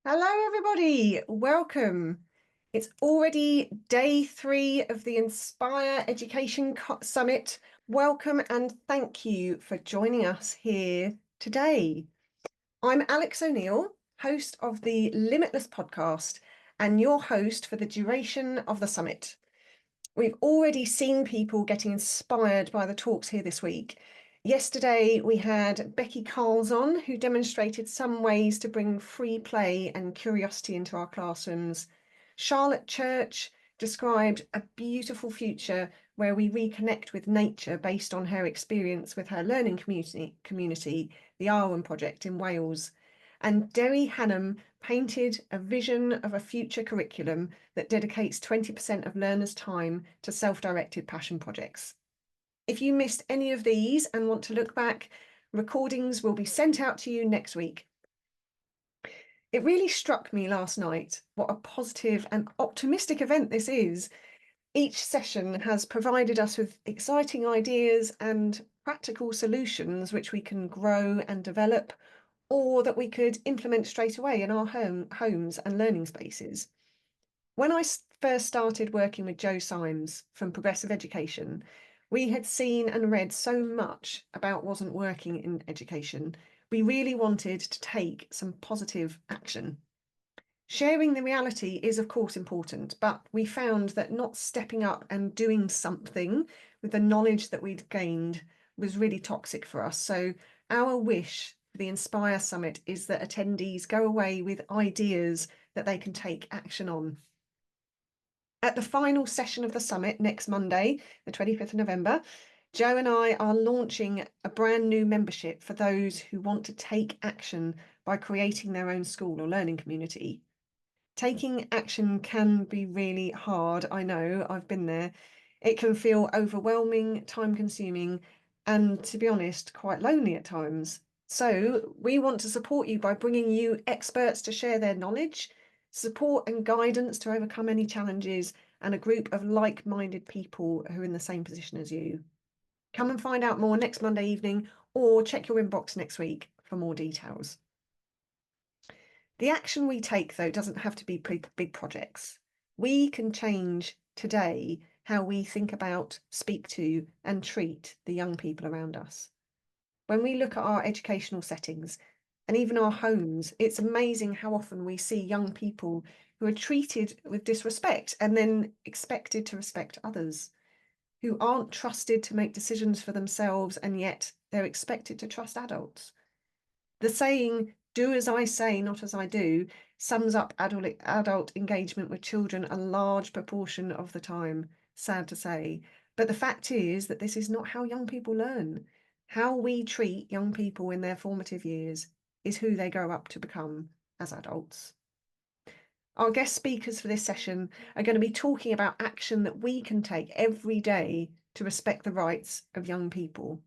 Hello, everybody. Welcome. It's already day 3 of the Inspire Education Summit. Welcome and thank you for joining us here today. I'm Alex O'Neill, host of the Limitless podcast and your host for the duration of the summit. We've already seen people getting inspired by the talks here this week. Yesterday, we had Becky Carls on, who demonstrated some ways to bring free play and curiosity into our classrooms. Charlotte Church described a beautiful future where we reconnect with nature based on her experience with her learning community, the Arwen Project in Wales. And Derry Hannam painted a vision of a future curriculum that dedicates 20% of learners' time to self-directed passion projects. If you missed any of these and want to look back, recordings will be sent out to you next week. It really struck me last night what a positive and optimistic event this is. Each session has provided us with exciting ideas and practical solutions which we can grow and develop, or that we could implement straight away in our homes and learning spaces. When I first started working with Jo Symes from Progressive Education, we had seen and read so much about what wasn't working in education. We really wanted to take some positive action. Sharing the reality is, of course, important, but we found that not stepping up and doing something with the knowledge that we'd gained was really toxic for us. So our wish for the Inspire Summit is that attendees go away with ideas that they can take action on. At the final session of the summit next Monday, the 25th of November, Jo and I are launching a brand new membership for those who want to take action by creating their own school or learning community. Taking action can be really hard. I know, I've been there. It can feel overwhelming, time-consuming, and to be honest, quite lonely at times. So we want to support you by bringing you experts to share their knowledge, support and guidance to overcome any challenges, and a group of like-minded people who are in the same position as you. Come and find out more next Monday evening, or check your inbox next week for more details. The action we take, though, doesn't have to be big projects. We can change today how we think about, speak to, and treat the young people around us. When we look at our educational settings and even our homes, it's amazing how often we see young people who are treated with disrespect and then expected to respect others, who aren't trusted to make decisions for themselves, and yet they're expected to trust adults. The saying, "do as I say, not as I do," sums up adult engagement with children a large proportion of the time, sad to say. But the fact is that this is not how young people learn. How we treat young people in their formative years is who they grow up to become as adults. Our guest speakers for this session are going to be talking about action that we can take every day to respect the rights of young people.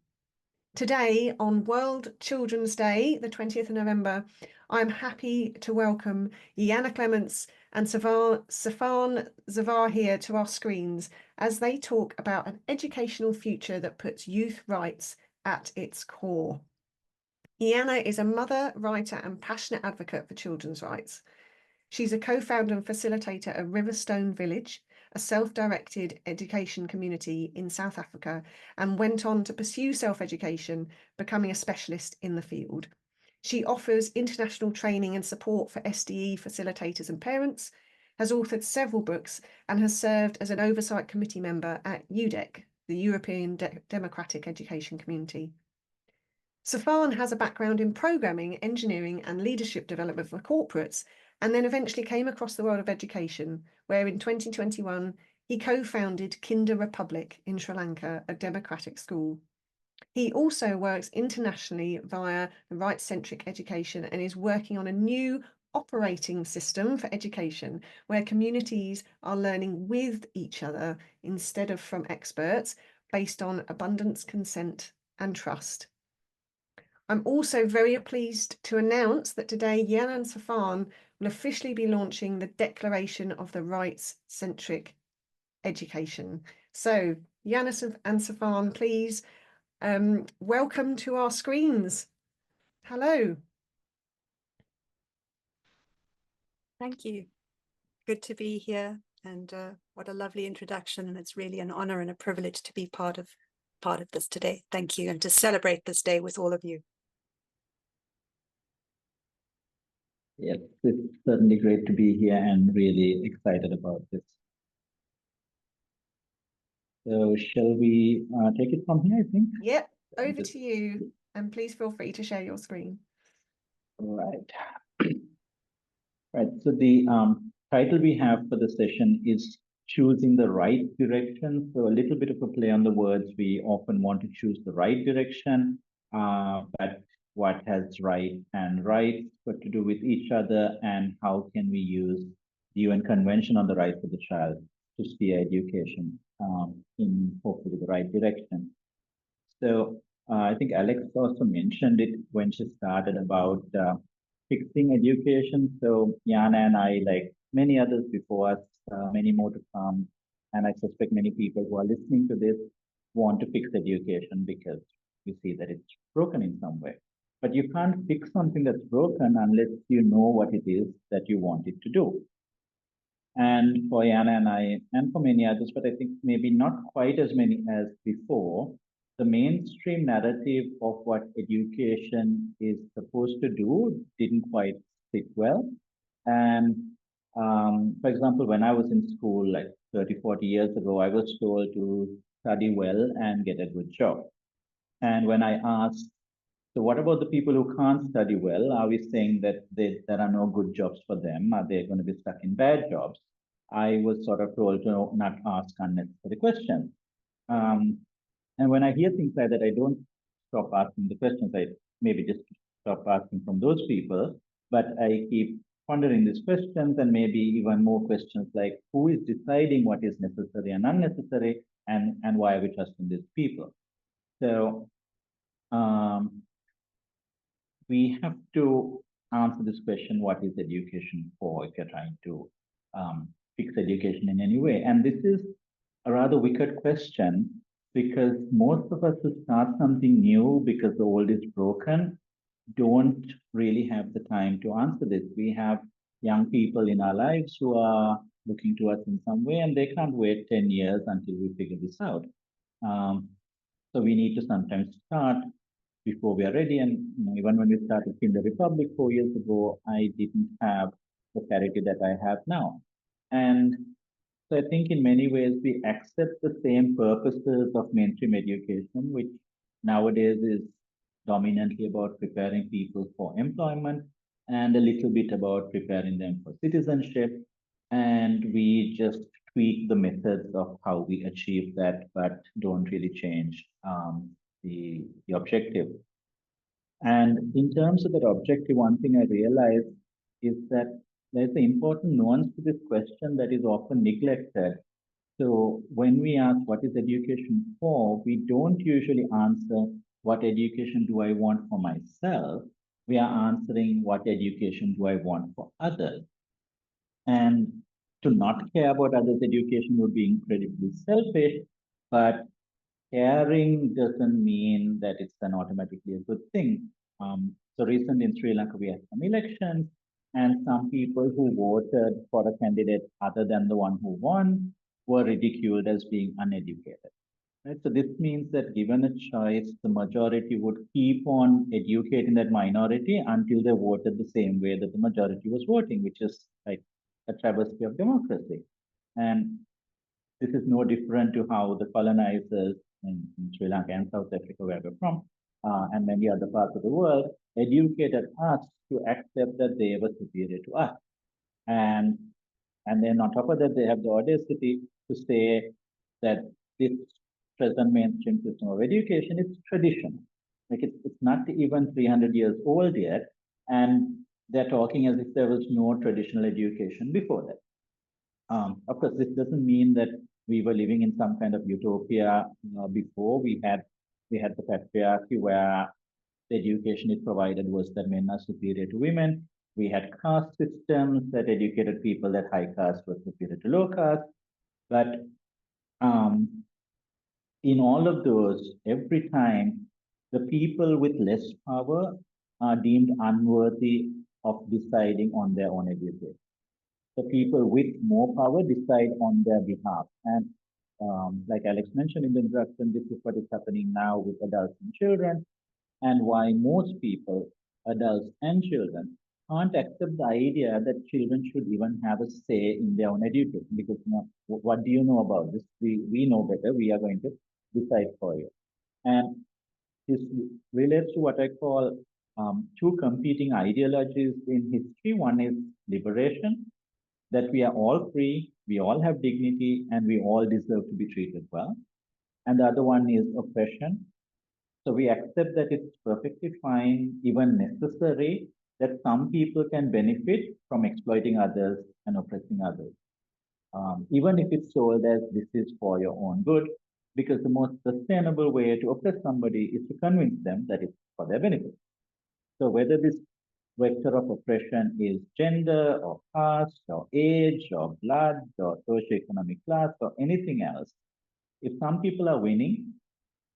Today, on World Children's Day, the 20th of November, I'm happy to welcome Clements and Sifaan Zavahir to our screens as they talk about an educational future that puts youth rights at its core. Iana is a mother, writer, and passionate advocate for children's rights. She's a co-founder and facilitator of Riverstone Village, a self-directed education community in South Africa, and went on to pursue self-education, becoming a specialist in the field. She offers international training and support for SDE facilitators and parents, has authored several books, and has served as an oversight committee member at UDEC, the European Democratic Education Community. Sifaan has a background in programming, engineering, and leadership development for corporates, and then eventually came across the world of education, where in 2021 he co-founded Kinder Republic in Sri Lanka, a democratic school. He also works internationally via right-centric education and is working on a new operating system for education where communities are learning with each other instead of from experts, based on abundance, consent, and trust. I'm also very pleased to announce that today Iana and Sifaan will officially be launching the Declaration of the Rights-Centric Education. So Iana and Sifaan, please welcome to our screens. Hello. Thank you. Good to be here, and what a lovely introduction. And it's really an honor and a privilege to be part of this today. Thank you, and to celebrate this day with all of you. Yes, it's certainly great to be here and really excited about this. So shall we take it from here, I think? Yep, over to you. And please feel free to share your screen. All right. Right, so the title we have for the session is choosing the right direction. So a little bit of a play on the words. We often want to choose the right direction, but what has right and right got to do with each other, and how can we use the UN Convention on the Rights of the Child to steer education in hopefully the right direction. So I think Alex also mentioned it when she started about fixing education. So Yana and I, like many others before us, many more to come, and I suspect many people who are listening to this want to fix education because you see that it's broken in some way. But you can't fix something that's broken unless you know what it is that you want it to do. And for Yana and I, and for many others, but I think maybe not quite as many as before, the mainstream narrative of what education is supposed to do didn't quite sit well. And for example, when I was in school, like 30, 40 years ago, I was told to study well and get a good job. And when I asked, so what about the people who can't study well? Are we saying that there are no good jobs for them? Are they going to be stuck in bad jobs? I was sort of told to not ask unnecessary questions. Um, and when I hear things like that, I don't stop asking the questions. I maybe just stop asking from those people, but I keep pondering these questions and maybe even more questions like who is deciding what is necessary and unnecessary, and why are we trusting these people? So um, we have to answer this question, what is education for, if you're trying to fix education in any way? And this is a rather wicked question because most of us who start something new because the old is broken don't really have the time to answer this. We have young people in our lives who are looking to us in some way and they can't wait 10 years until we figure this out. So we need to sometimes start before we are ready. And even when we started in the Republic 4 years ago, I didn't have the clarity that I have now. And so I think in many ways we accept the same purposes of mainstream education, which nowadays is dominantly about preparing people for employment and a little bit about preparing them for citizenship. And we just tweak the methods of how we achieve that, but don't really change the objective. And in terms of that objective, one thing I realized is that there's an important nuance to this question that is often neglected. So when we ask what is education for, we don't usually answer what education do I want for myself. We are answering what education do I want for others. And to not care about others' education would be incredibly selfish, but caring doesn't mean that it's then automatically a good thing. So recently in Sri Lanka, we had some elections, and some people who voted for a candidate other than the one who won were ridiculed as being uneducated. Right? So this means that given a choice, the majority would keep on educating that minority until they voted the same way that the majority was voting, which is like a travesty of democracy. And this is no different to how the colonizers in Sri Lanka and South Africa, where we're from, and many other parts of the world, educated us to accept that they were superior to us. And, and then on top of that, they have the audacity to say that this present mainstream system of education is tradition. Like it's not even 300 years old yet. And they're talking as if there was no traditional education before that. Of course, this doesn't mean that we were living in some kind of utopia before. We had the patriarchy where the education it provided was that men are superior to women. We had caste systems that educated people that high caste was superior to low caste. But in all of those, every time the people with less power are deemed unworthy of deciding on their own education. the people with more power decide on their behalf. And like Alex mentioned in the introduction, this is what is happening now with adults and children, and why most people, adults and children, can't accept the idea that children should even have a say in their own education. Because, you know, what do you know about this? We know better. We are going to decide for you. And this relates to what I call two competing ideologies in history. One is liberation, that we are all free, we all have dignity, and we all deserve to be treated well. And the other one is oppression. So we accept that it's perfectly fine, even necessary, that some people can benefit from exploiting others and oppressing others. Even if it's sold as this is for your own good, because the most sustainable way to oppress somebody is to convince them that it's for their benefit. So whether this vector of oppression is gender or caste or age or blood or socioeconomic class or anything else, if some people are winning,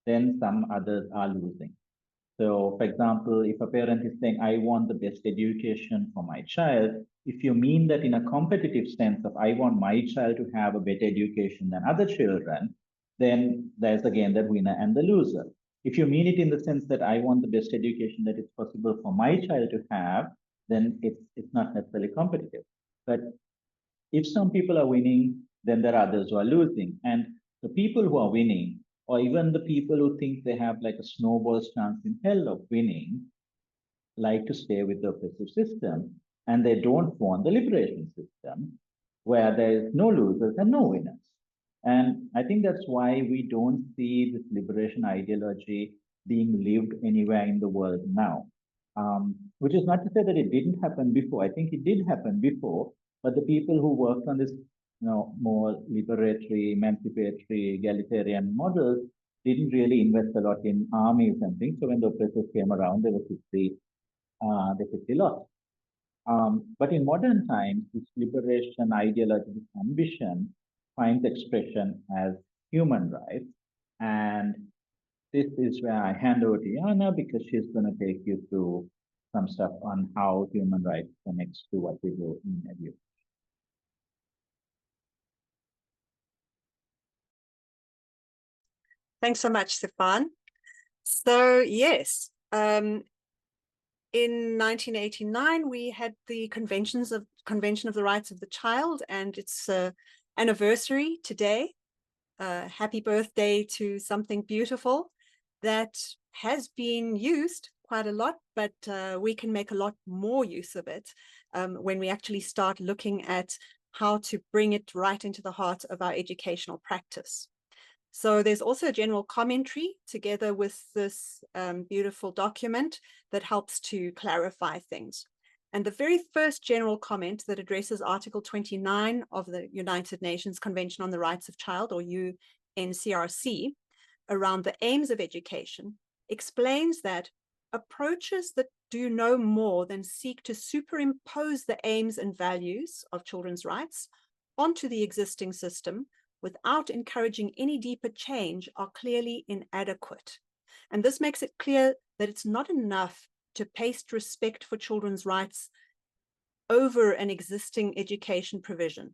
then some others are losing. So, for example, if a parent is saying, I want the best education for my child, if you mean that in a competitive sense of I want my child to have a better education than other children, then there's again the winner and the loser. If you mean it in the sense that I want the best education that is possible for my child to have, then it's not necessarily competitive. But if some people are winning, then there are others who are losing. And the people who are winning, or even the people who think they have like a snowball's chance in hell of winning, like to stay with the oppressive system. And they don't want the liberation system where there is no losers and no winners. And I think that's why we don't see this liberation ideology being lived anywhere in the world now. Which is not to say that it didn't happen before. I think it did happen before, but the people who worked on this, more liberatory, emancipatory, egalitarian models didn't really invest a lot in armies and things. So when the oppressors came around, they quickly lost. But in modern times, this liberation ideology, this ambition finds expression as human rights. And this is where I hand over to Jana because she's going to take you through some stuff on how human rights connects to what we do in education. Thanks so much, Sifaan. So yes, in 1989, we had the Convention of the Rights of the Child, and its anniversary today. Happy birthday to something beautiful that has been used quite a lot, but we can make a lot more use of it when we actually start looking at how to bring it right into the heart of our educational practice. So there's also a general commentary together with this beautiful document that helps to clarify things. And the very first general comment that addresses Article 29 of the United Nations Convention on the Rights of Child, or UNCRC, around the aims of education, explains that approaches that do no more than seek to superimpose the aims and values of children's rights onto the existing system without encouraging any deeper change are clearly inadequate. And this makes it clear that it's not enough to paste respect for children's rights over an existing education provision.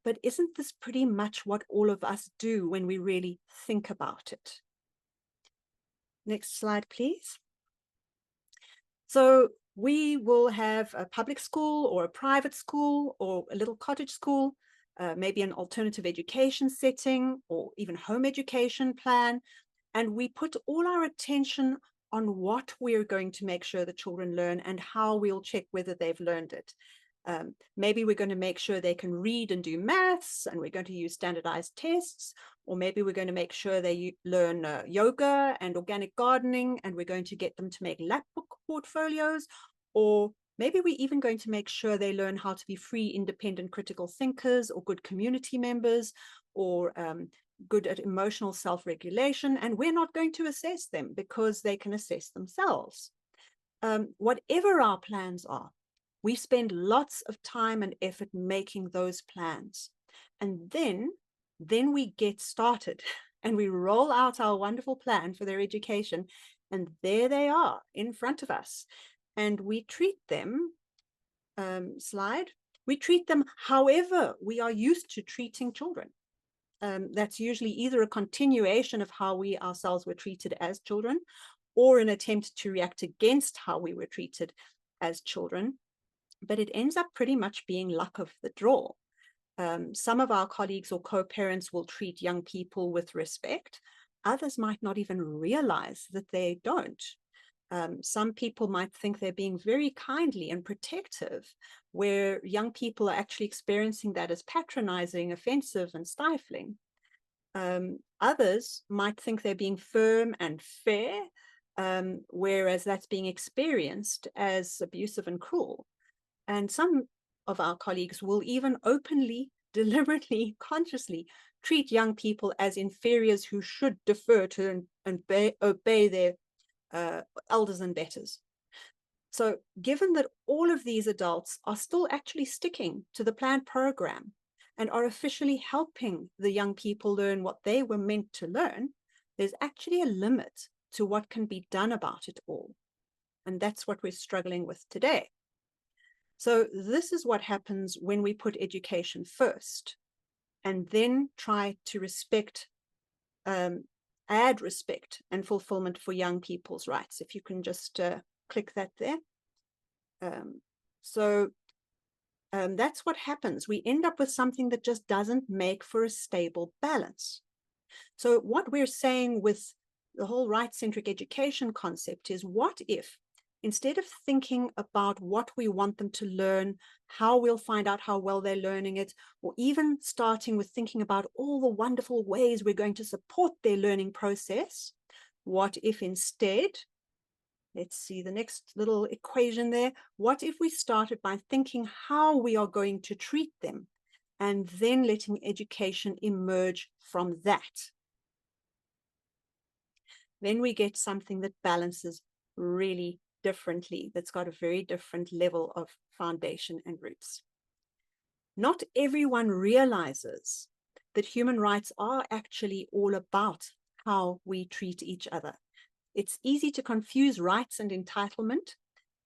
But isn't this pretty much what all of us do when we really think about it? Next slide, please. So we will have a public school or a private school or a little cottage school, maybe an alternative education setting or even home education plan. And we put all our attention on what we're going to make sure the children learn and how we'll check whether they've learned it. Maybe we're going to make sure they can read and do maths, and we're going to use standardized tests, or maybe we're going to make sure they learn yoga and organic gardening, and we're going to get them to make lapbook portfolios, or maybe we're even going to make sure they learn how to be free, independent, critical thinkers, or good community members, or good at emotional self-regulation, and we're not going to assess them because they can assess themselves. Whatever our plans are, we spend lots of time and effort making those plans. And then we get started and we roll out our wonderful plan for their education. And there they are in front of us. And we treat them, slide, We treat them however we are used to treating children. That's usually either a continuation of how we ourselves were treated as children, or an attempt to react against how we were treated as children. But it ends up pretty much being luck of the draw. Some of our colleagues or co-parents will treat young people with respect. Others might not even realize that they don't. Some people might think they're being very kindly and protective, where young people are actually experiencing that as patronizing, offensive, and stifling. Others might think they're being firm and fair, whereas that's being experienced as abusive and cruel. And some of our colleagues will even openly, deliberately, consciously treat young people as inferiors who should defer to and obey their elders and betters. So given that all of these adults are still actually sticking to the planned program and are officially helping the young people learn what they were meant to learn, there's actually a limit to what can be done about it all. And that's what we're struggling with today. So this is what happens when we put education first and then try to add respect and fulfillment for young people's rights. If you can just click that there. That's what happens. We end up with something that just doesn't make for a stable balance. So what we're saying with the whole right-centric education concept is, what if, instead of thinking about what we want them to learn, how we'll find out how well they're learning it, or even starting with thinking about all the wonderful ways we're going to support their learning process, what if instead, let's see the next little equation there, what if we started by thinking how we are going to treat them, and then letting education emerge from that? Then we get something that balances really differently, that's got a very different level of foundation and roots. Not everyone realizes that human rights are actually all about how we treat each other. It's easy to confuse rights and entitlement,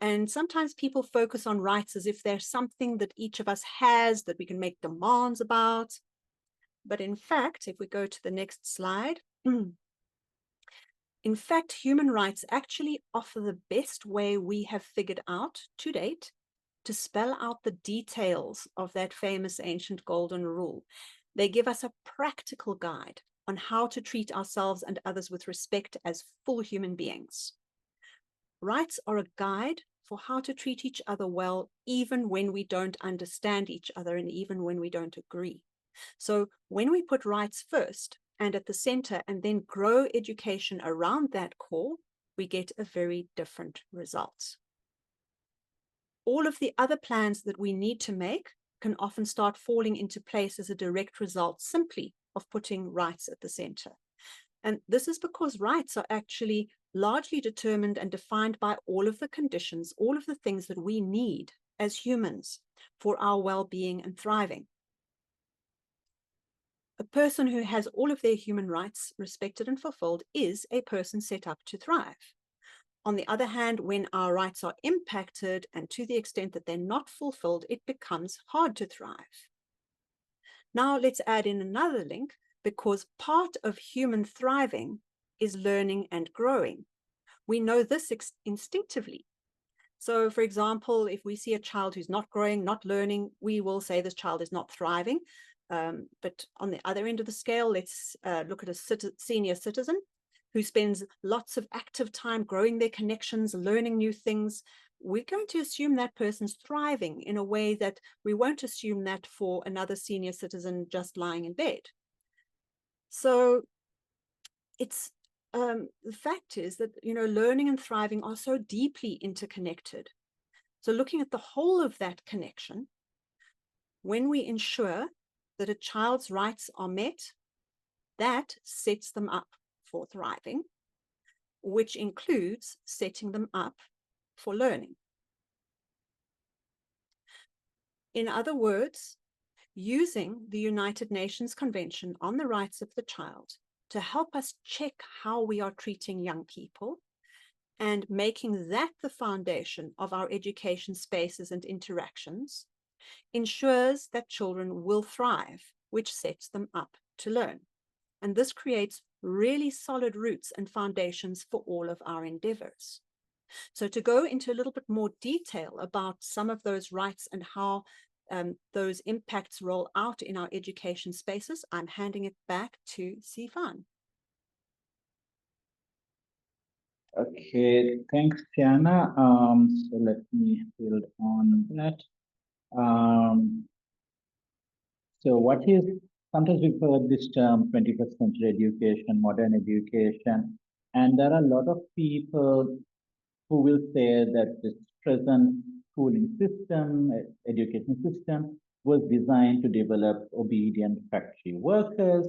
and sometimes people focus on rights as if there's something that each of us has that we can make demands about. But in fact, if we go to the next slide, in fact, human rights actually offer the best way we have figured out to date to spell out the details of that famous ancient golden rule. They give us a practical guide on how to treat ourselves and others with respect as full human beings. Rights are a guide for how to treat each other well, even when we don't understand each other and even when we don't agree. So when we put rights first and at the center, and then grow education around that core, we get a very different result. All of the other plans that we need to make can often start falling into place as a direct result simply of putting rights at the center. And this is because rights are actually largely determined and defined by all of the conditions, all of the things that we need as humans for our well-being and thriving. A person who has all of their human rights respected and fulfilled is a person set up to thrive. On the other hand, when our rights are impacted, and to the extent that they're not fulfilled, it becomes hard to thrive. Now let's add in another link, because part of human thriving is learning and growing. We know this instinctively. So, for example, if we see a child who's not growing, not learning, we will say this child is not thriving. But on the other end of the scale, let's look at a senior citizen who spends lots of active time growing their connections, learning new things. We're going to assume that person's thriving in a way that we won't assume that for another senior citizen just lying in bed. So it's the fact is that, learning and thriving are so deeply interconnected. So looking at the whole of that connection, when we ensure that a child's rights are met, that sets them up for thriving, which includes setting them up for learning. In other words, using the United Nations Convention on the Rights of the Child to help us check how we are treating young people and making that the foundation of our education spaces and interactions, ensures that children will thrive, which sets them up to learn. And this creates really solid roots and foundations for all of our endeavors. So to go into a little bit more detail about some of those rights and how those impacts roll out in our education spaces, I'm handing it back to Sifaan. Okay, thanks, Tiana. So let me build on that. So what is, sometimes we've heard this term 21st century education, modern education, and there are a lot of people who will say that this present schooling system, education system, was designed to develop obedient factory workers,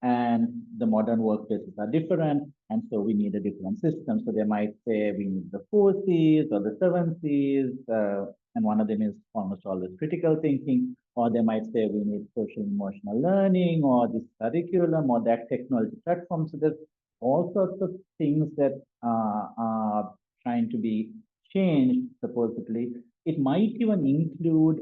and the modern workplaces are different, and so we need a different system. So they might say we need the 4 C's or the 7 C's, and one of them is almost always critical thinking, or they might say we need social emotional learning, or this curriculum, or that technology platform. So there's all sorts of things that are trying to be changed, supposedly. It might even include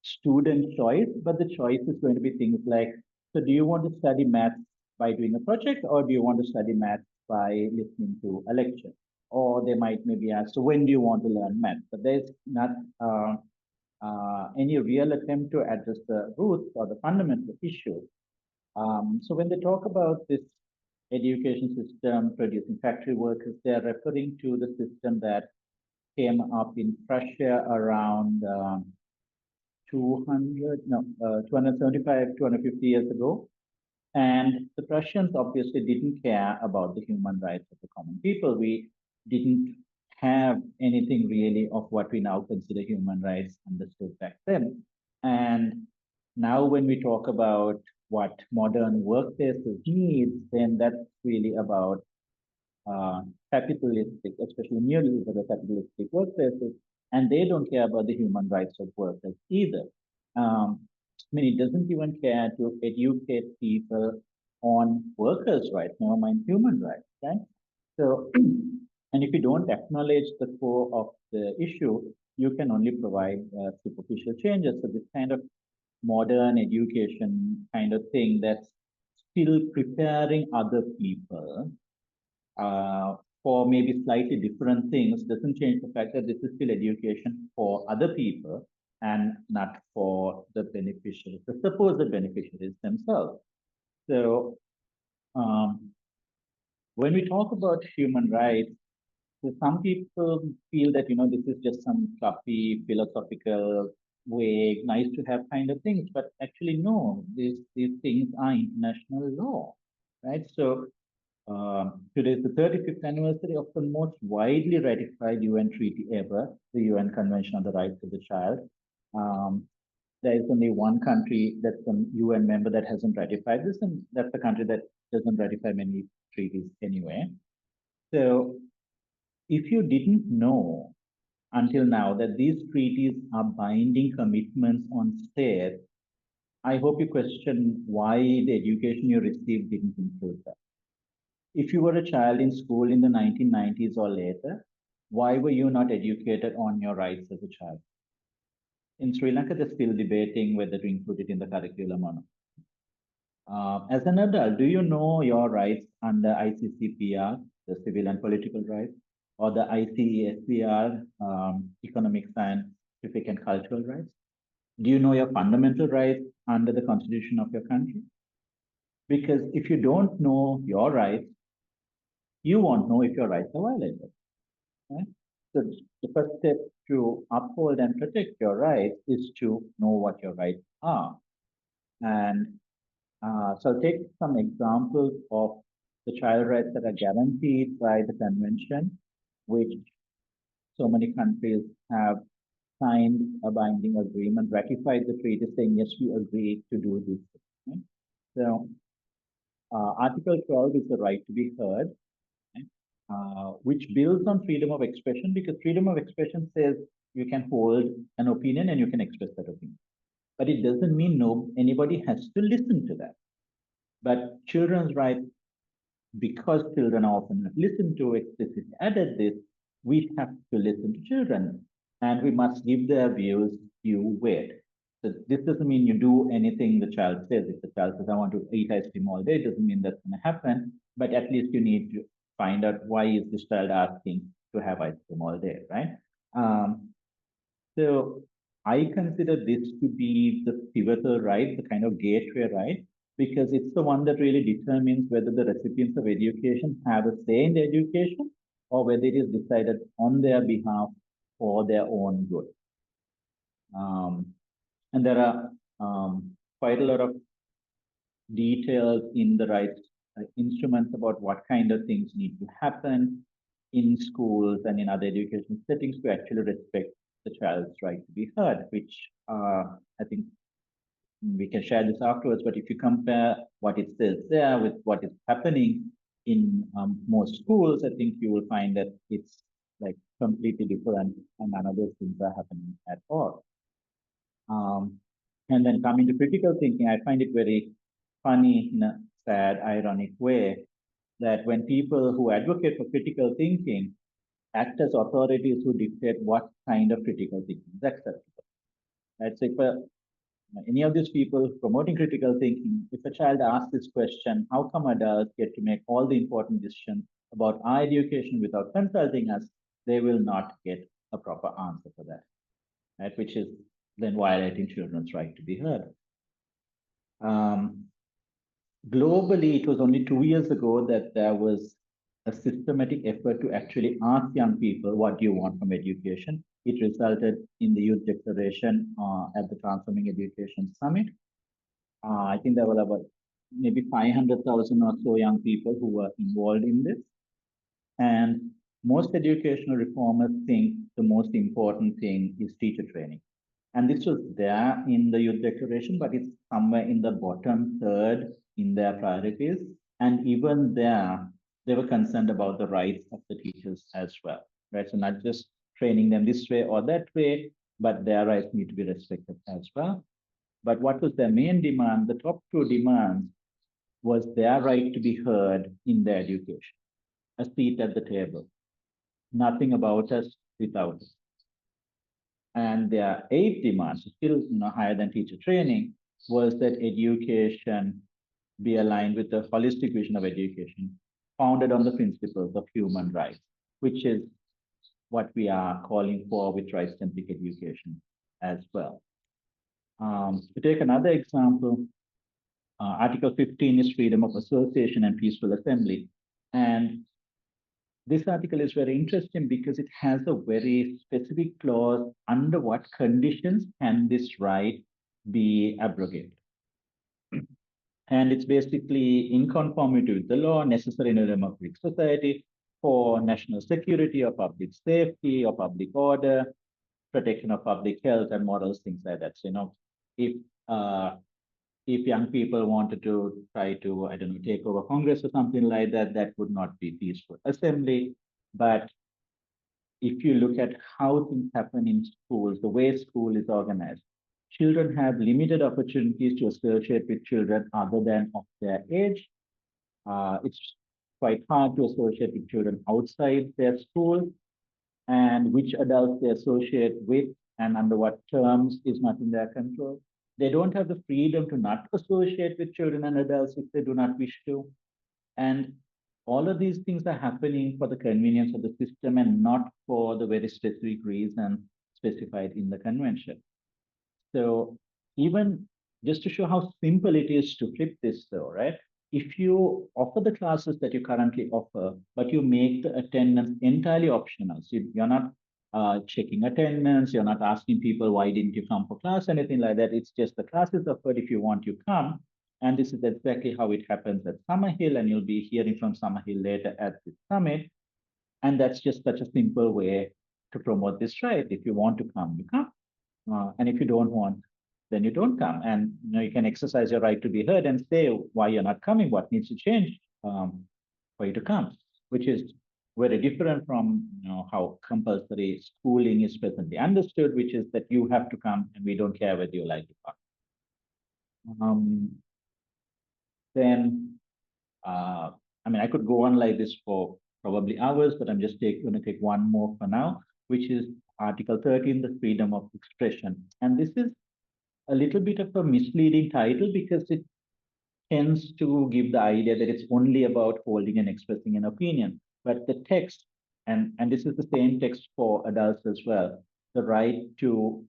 student choice, but the choice is going to be things like, so do you want to study maths by doing a project, or do you want to study maths by listening to a lecture? Or they might maybe ask, so when do you want to learn maths? But there's not any real attempt to address the roots or the fundamental issue. So when they talk about this education system producing factory workers, they're referring to the system that came up in Prussia around 275, 250 years ago. And the Prussians obviously didn't care about the human rights of the common people. We didn't have anything really of what we now consider human rights understood back then. And now when we talk about what modern workplaces need, then that's really about capitalistic, especially neoliberal capitalistic workplaces, and they don't care about the human rights of workers either. I mean, it doesn't even care to educate people on workers' rights, never mind human rights, right? So, and if you don't acknowledge the core of the issue, you can only provide superficial changes. So this kind of modern education kind of thing that's still preparing other people for maybe slightly different things doesn't change the fact that this is still education for other people and not for the beneficiaries, the supposed beneficiaries themselves. So when we talk about human rights, so some people feel that, this is just some fluffy, philosophical, vague, nice to have kind of things, but actually no, these things are international law, right? So today is the 35th anniversary of the most widely ratified UN treaty ever, the UN Convention on the Rights of the Child. There is only one country that's a UN member that hasn't ratified this, and that's the country that doesn't ratify many treaties anyway. So if you didn't know until now that these treaties are binding commitments on states, I hope you question why the education you received didn't include that. If you were a child in school in the 1990s or later, why were you not educated on your rights as a child? In Sri Lanka, they're still debating whether to include it in the curriculum or not. As an adult, do you know your rights under ICCPR, the civil and political rights, or the ICESPR, economic, scientific, and cultural rights? Do you know your fundamental rights under the constitution of your country? Because if you don't know your rights, you won't know if your rights are violated. Right? So the first step to uphold and protect your rights is to know what your rights are. And so I'll take some examples of the child rights that are guaranteed by the convention, which so many countries have signed a binding agreement, ratified the treaty saying, yes, we agree to do this. Right? So Article 12 is the right to be heard, which builds on freedom of expression, because freedom of expression says you can hold an opinion and you can express that opinion. But it doesn't mean anybody has to listen to that. But children's rights, because children are often not listened to, explicitly added this, we have to listen to children. And we must give their views you wait. So this doesn't mean you do anything the child says. If the child says, I want to eat ice cream all day, it doesn't mean that's going to happen. But at least you need to find out why is this child asking to have ice cream all day, right? So I consider this to be the pivotal right, the kind of gateway right, because it's the one that really determines whether the recipients of education have a say in the education or whether it is decided on their behalf for their own good. And there are quite a lot of details in the rights instruments about what kind of things need to happen in schools and in other education settings to actually respect the child's right to be heard, which I think we can share this afterwards, but if you compare what it says there with what is happening in most schools, I think you will find that it's like completely different and none of those things are happening at all. And then coming to critical thinking, I find it very funny in a sad, ironic way that when people who advocate for critical thinking act as authorities who dictate what kind of critical thinking is acceptable. Right? So if any of these people promoting critical thinking, if a child asks this question, how come adults get to make all the important decisions about our education without consulting us, they will not get a proper answer for that, right? Which is then violating children's right to be heard. Globally, it was only 2 years ago that there was a systematic effort to actually ask young people, what do you want from education? It resulted in the Youth Declaration at the Transforming Education Summit. I think there were about maybe 500,000 or so young people who were involved in this. And most educational reformers think the most important thing is teacher training. And this was there in the Youth Declaration, but it's somewhere in the bottom third in their priorities. And even there, they were concerned about the rights of the teachers as well, right? So not just training them this way or that way, but their rights need to be respected as well. But what was their main demand? The top two demands was their right to be heard in their education, a seat at the table, nothing about us without us. And their eighth demand, so still higher than teacher training, was that education be aligned with the holistic vision of education, founded on the principles of human rights, which is what we are calling for with right-centric education as well. To take another example, Article 15 is freedom of association and peaceful assembly. And this article is very interesting because it has a very specific clause under what conditions can this right be abrogated. And it's basically in conformity with the law, necessary in a democratic society for national security or public safety or public order, protection of public health and morals, things like that. So, if young people wanted to try to, I don't know, take over Congress or something like that, that would not be peaceful assembly. But if you look at how things happen in schools, the way school is organized, children have limited opportunities to associate with children other than of their age. It's quite hard to associate with children outside their school, and which adults they associate with and under what terms is not in their control. They don't have the freedom to not associate with children and adults if they do not wish to. And all of these things are happening for the convenience of the system and not for the very specific reason specified in the convention. So even just to show how simple it is to flip this though, right? If you offer the classes that you currently offer, but you make the attendance entirely optional, so you're not checking attendance, you're not asking people, why didn't you come for class, anything like that. It's just the class is offered, if you want, you come. And this is exactly how it happens at Summerhill, and you'll be hearing from Summerhill later at the summit. And that's just such a simple way to promote this right. If you want to come, you come. And if you don't want, then you don't come. And you can exercise your right to be heard and say why you're not coming, what needs to change for you to come, which is very different from how compulsory schooling is presently understood, which is that you have to come and we don't care whether you like it or not. Then, I mean, I could go on like this for probably hours, but I'm just going to take one more for now, which is Article 13, the freedom of expression. And this is a little bit of a misleading title because it tends to give the idea that it's only about holding and expressing an opinion. But the text, and this is the same text for adults as well, the right to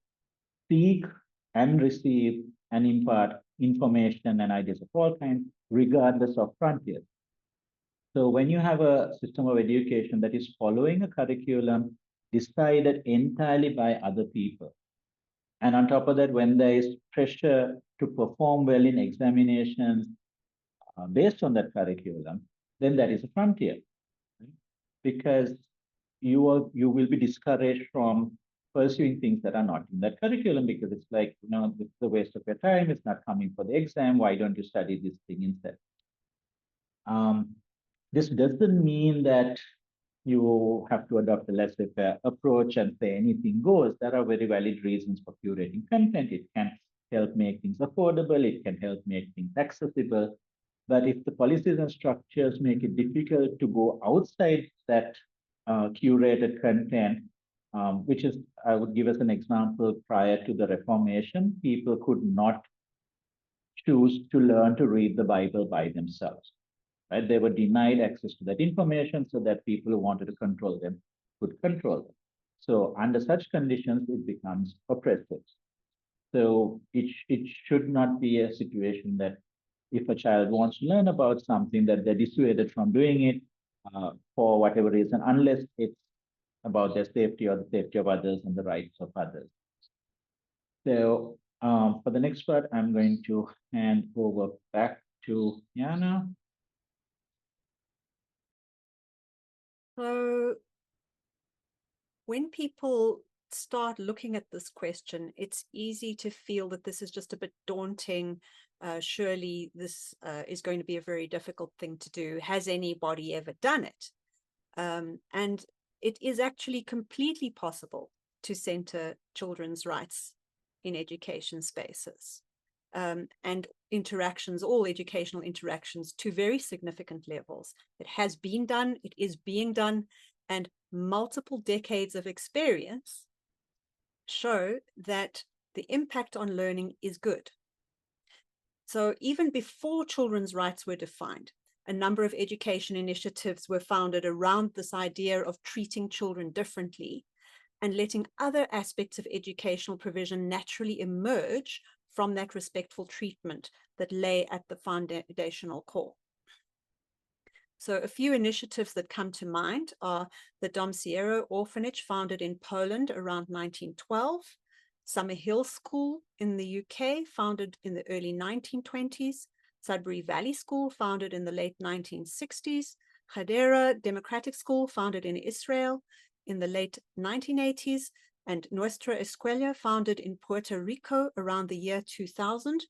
seek and receive and impart information and ideas of all kinds, regardless of frontiers. So when you have a system of education that is following a curriculum decided entirely by other people, and on top of that, when there is pressure to perform well in examinations based on that curriculum, then that is a frontier, right? Because you will be discouraged from pursuing things that are not in that curriculum because it's like, it's a waste of your time. It's not coming for the exam. Why don't you study this thing instead? This doesn't mean that you have to adopt a laissez-faire approach and say anything goes. There are very valid reasons for curating content. It can help make things affordable. It can help make things accessible. But if the policies and structures make it difficult to go outside that curated content, which is, I would give as an example, prior to the Reformation, people could not choose to learn to read the Bible by themselves. Right? They were denied access to that information so that people who wanted to control them could control them. So under such conditions, it becomes oppressive. So it should not be a situation that if a child wants to learn about something, that they're dissuaded from doing it for whatever reason, unless it's about their safety or the safety of others and the rights of others. So for the next part, I'm going to hand over back to Jana. So when people start looking at this question, it's easy to feel that this is just a bit daunting. Surely this is going to be a very difficult thing to do. Has anybody ever done it? And it is actually completely possible to center children's rights in education spaces and interactions, all educational interactions, to very significant levels. It has been done, it is being done, and multiple decades of experience show that the impact on learning is good. So even before children's rights were defined, a number of education initiatives were founded around this idea of treating children differently and letting other aspects of educational provision naturally emerge from that respectful treatment that lay at the foundational core. So a few initiatives that come to mind are the Dom Cierro Orphanage, founded in Poland around 1912, Summer Hill School in the UK, founded in the early 1920s, Sudbury Valley School, founded in the late 1960s, Hadera Democratic School, founded in Israel in the late 1980s, and Nuestra Escuela, founded in Puerto Rico around the year 2000.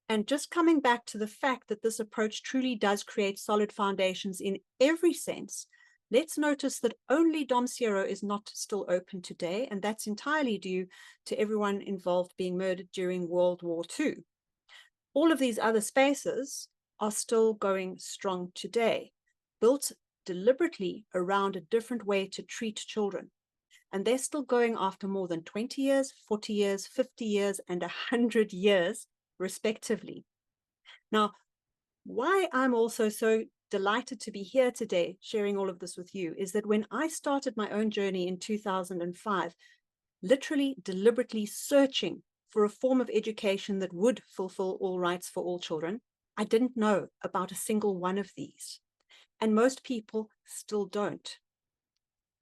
And just coming back to the fact that this approach truly does create solid foundations in every sense, let's notice that only Dom Cierro is not still open today, and that's entirely due to everyone involved being murdered during World War II. All of these other spaces are still going strong today, built deliberately around a different way to treat children. And they're still going after more than 20 years, 40 years, 50 years, and 100 years, respectively. Now, why I'm also so delighted to be here today sharing all of this with you is that when I started my own journey in 2005, literally deliberately searching for a form of education that would fulfill all rights for all children, I didn't know about a single one of these. And most people still don't.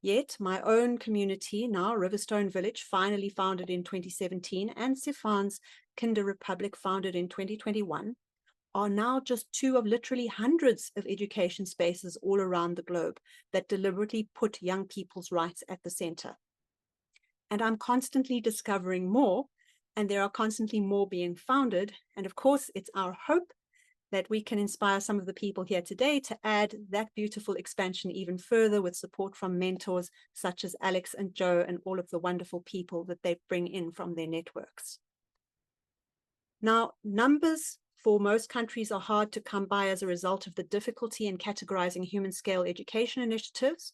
Yet my own community, now Riverstone Village, finally founded in 2017, and Sifaan's Kinder Republic, founded in 2021, are now just two of literally hundreds of education spaces all around the globe that deliberately put young people's rights at the center. And I'm constantly discovering more, and there are constantly more being founded. And of course, it's our hope that we can inspire some of the people here today to add that beautiful expansion even further with support from mentors such as Alex and Joe and all of the wonderful people that they bring in from their networks. Now, numbers for most countries are hard to come by as a result of the difficulty in categorizing human scale education initiatives.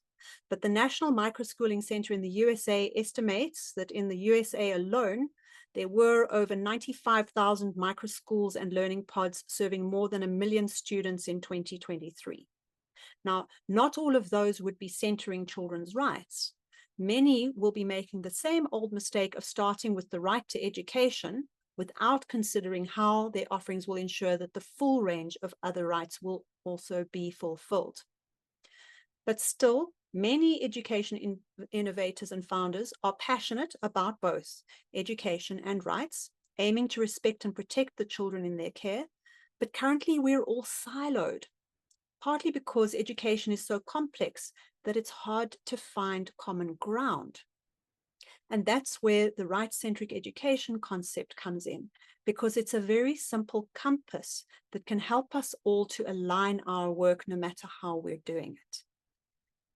But the National Microschooling Center in the USA estimates that in the USA alone, there were over 95,000 microschools and learning pods serving more than 1 million students in 2023. Now, not all of those would be centering children's rights. Many will be making the same old mistake of starting with the right to education without considering how their offerings will ensure that the full range of other rights will also be fulfilled. But still, many education innovators and founders are passionate about both education and rights, aiming to respect and protect the children in their care. But currently, we're all siloed, partly because education is so complex that it's hard to find common ground. And that's where the right-centric education concept comes in, because it's a very simple compass that can help us all to align our work no matter how we're doing it.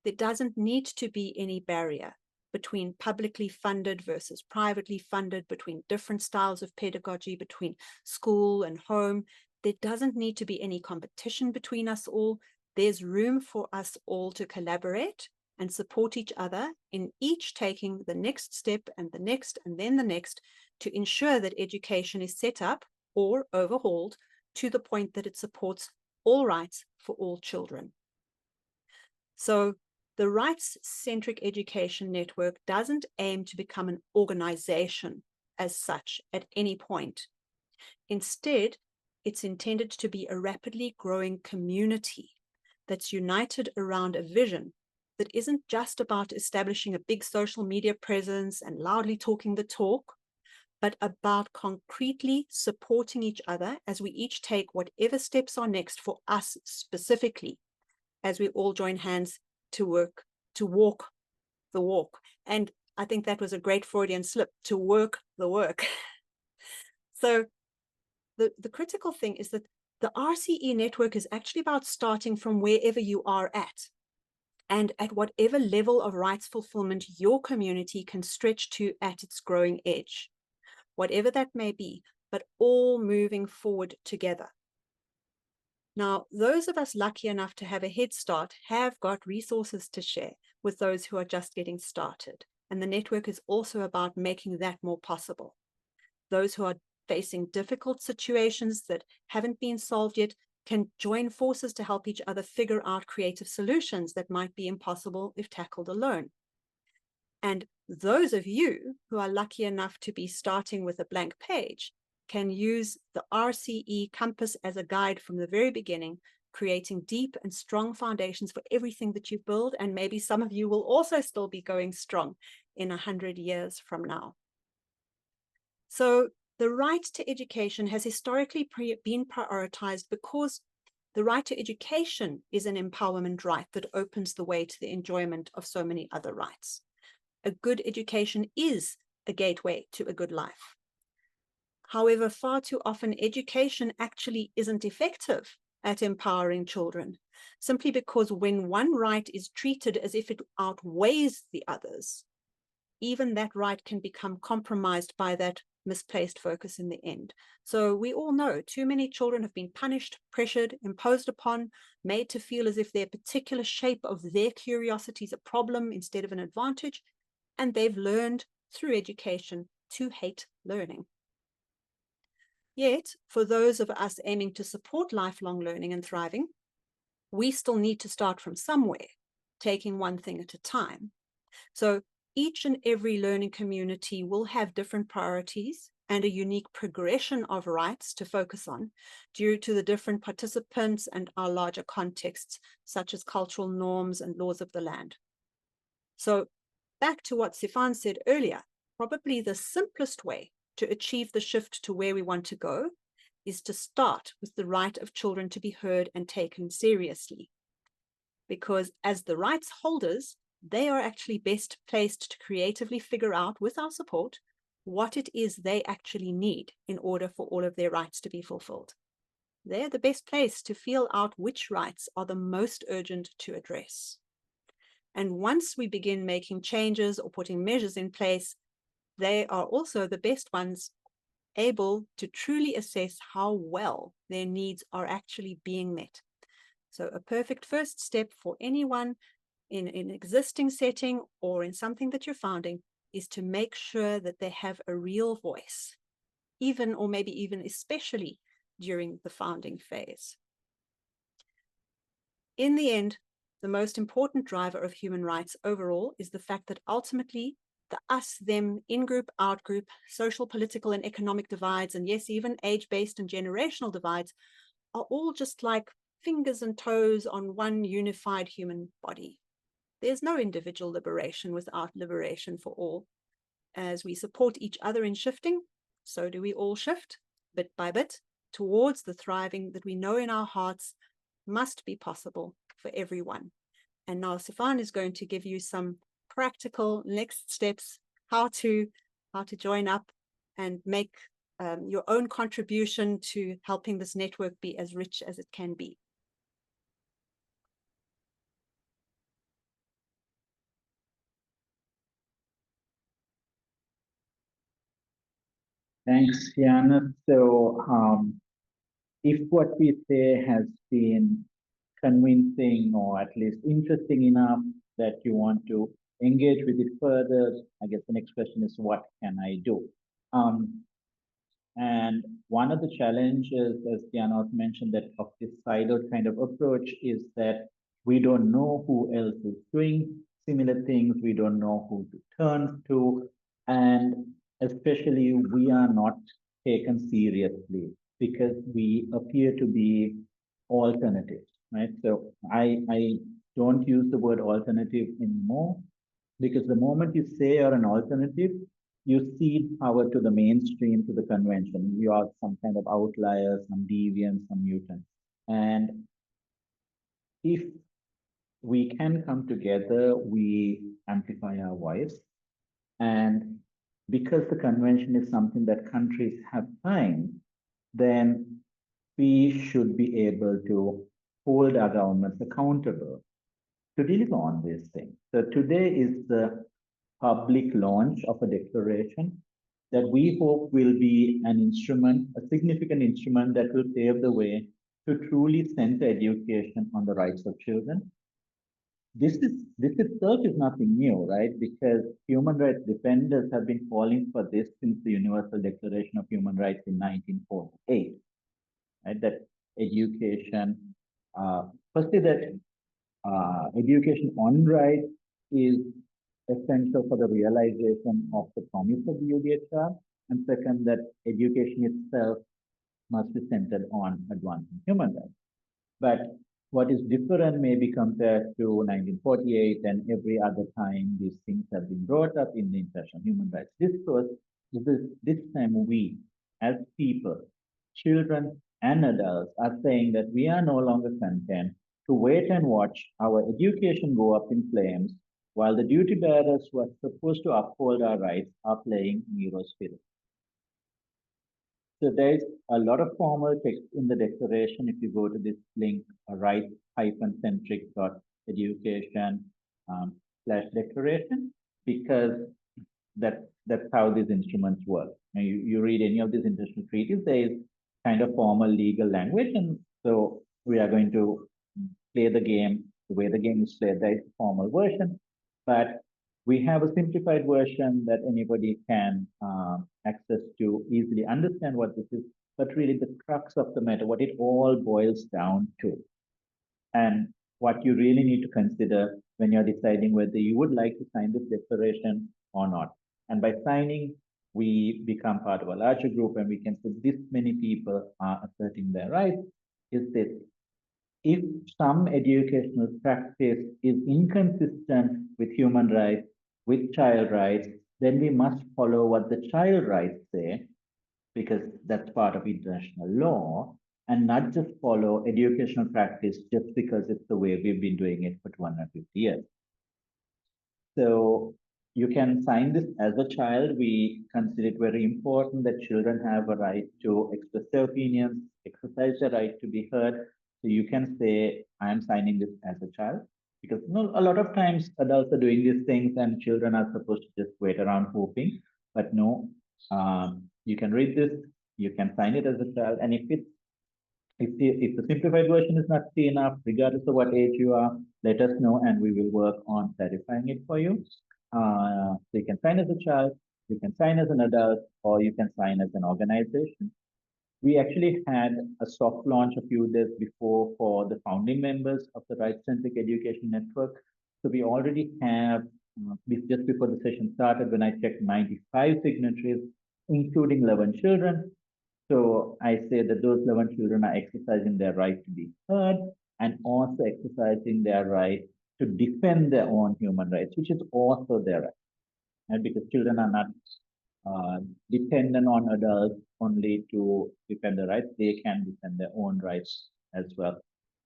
There doesn't need to be any barrier between publicly funded versus privately funded, between different styles of pedagogy, between school and home. There doesn't need to be any competition between us all. There's room for us all to collaborate and support each other in each taking the next step and the next and then the next to ensure that education is set up or overhauled to the point that it supports all rights for all children. So the rights-centric education network doesn't aim to become an organization as such at any point. Instead, it's intended to be a rapidly growing community that's united around a vision that isn't just about establishing a big social media presence and loudly talking the talk, but about concretely supporting each other as we each take whatever steps are next for us specifically, as we all join hands to walk the walk. And I think that was a great Freudian slip, to work the work. So the critical thing is that the RCE network is actually about starting from wherever you are at, and at whatever level of rights fulfillment your community can stretch to at its growing edge, whatever that may be, but all moving forward together. Now, those of us lucky enough to have a head start have got resources to share with those who are just getting started. And the network is also about making that more possible. Those who are facing difficult situations that haven't been solved yet can join forces to help each other figure out creative solutions that might be impossible if tackled alone. And those of you who are lucky enough to be starting with a blank page can use the RCE compass as a guide from the very beginning, creating deep and strong foundations for everything that you build. And maybe some of you will also still be going strong in 100 years from now. So the right to education has historically been prioritized because the right to education is an empowerment right that opens the way to the enjoyment of so many other rights. A good education is a gateway to a good life. However, far too often education actually isn't effective at empowering children, simply because when one right is treated as if it outweighs the others, even that right can become compromised by that misplaced focus in the end. So we all know too many children have been punished, pressured, imposed upon, made to feel as if their particular shape of their curiosity is a problem instead of an advantage, and they've learned through education to hate learning. Yet, for those of us aiming to support lifelong learning and thriving, we still need to start from somewhere, taking one thing at a time. So each and every learning community will have different priorities and a unique progression of rights to focus on due to the different participants and our larger contexts, such as cultural norms and laws of the land. So back to what Sifaan said earlier, probably the simplest way to achieve the shift to where we want to go is to start with the right of children to be heard and taken seriously. Because as the rights holders, they are actually best placed to creatively figure out, with our support, what it is they actually need in order for all of their rights to be fulfilled. They're the best place to feel out which rights are the most urgent to address. And once we begin making changes or putting measures in place, they are also the best ones able to truly assess how well their needs are actually being met. So a perfect first step for anyone in an existing setting or in something that you're founding is to make sure that they have a real voice, even or maybe even especially during the founding phase. In the end, the most important driver of human rights overall is the fact that ultimately the us, them, in-group, out-group, social, political, and economic divides, and yes, even age-based and generational divides, are all just like fingers and toes on one unified human body. There's no individual liberation without liberation for all. As we support each other in shifting, so do we all shift, bit by bit, towards the thriving that we know in our hearts must be possible for everyone. And now Sifaan is going to give you some practical next steps, how to join up and make your own contribution to helping this network be as rich as it can be. Thanks, Yana. So if what we say has been convincing or at least interesting enough that you want to engage with it further, I guess the next question is, what can I do? And one of the challenges, as Diana also mentioned, that of this siloed kind of approach is that we don't know who else is doing similar things. We don't know who to turn to. And especially we are not taken seriously because we appear to be alternatives, right? So I don't use the word alternative anymore because the moment you say you're an alternative, you cede power to the mainstream, to the convention. You are some kind of outlier, some deviant, some mutant. And if we can come together, we amplify our voice. And because the convention is something that countries have signed, then we should be able to hold our governments accountable to deliver on these things. So today is the public launch of a declaration that we hope will be an instrument, a significant instrument that will pave the way to truly center education on the rights of children. This itself is nothing new, right? Because human rights defenders have been calling for this since the Universal Declaration of Human Rights in 1948, right? That education, firstly, that education on rights is essential for the realization of the promise of the UDHR, and second, that education itself must be centered on advancing human rights. But what is different maybe compared to 1948 and every other time these things have been brought up in the international human rights discourse, this time we, as people, children and adults, are saying that we are no longer content to wait and watch our education go up in flames while the duty bearers who are supposed to uphold our rights are playing Nero's fiddle. So there is a lot of formal text in the declaration. If you go to this link, right-centric.education /declaration, because that's how these instruments work. Now you read any of these international treaties, there is kind of formal legal language, and so we are going to play the game the way the game is played. There is a formal version, but we have a simplified version that anybody can access to easily understand what this is, but really the crux of the matter, what it all boils down to, and what you really need to consider when you're deciding whether you would like to sign this declaration or not. And by signing, we become part of a larger group, and we can say this many people are asserting their rights, is this. If some educational practice is inconsistent with human rights, with child rights, then we must follow what the child rights say, because that's part of international law, and not just follow educational practice just because it's the way we've been doing it for 250 years. So you can sign this as a child. We consider it very important that children have a right to express their opinions, exercise their right to be heard. So you can say, I am signing this as a child, because a lot of times adults are doing these things and children are supposed to just wait around hoping. But no, you can read this, you can sign it as a child. And if it's If the simplified version is not clear enough, regardless of what age you are, let us know and we will work on clarifying it for you. So you can sign as a child, you can sign as an adult, or you can sign as an organization. We actually had a soft launch a few days before for the founding members of the Right-Centric Education Network. So we already have, just before the session started, when I checked 95 signatories, including 11 children. So I say that those 11 children are exercising their right to be heard and also exercising their right to defend their own human rights, which is also their right. And because children are not dependent on adults only to defend their rights, they can defend their own rights as well.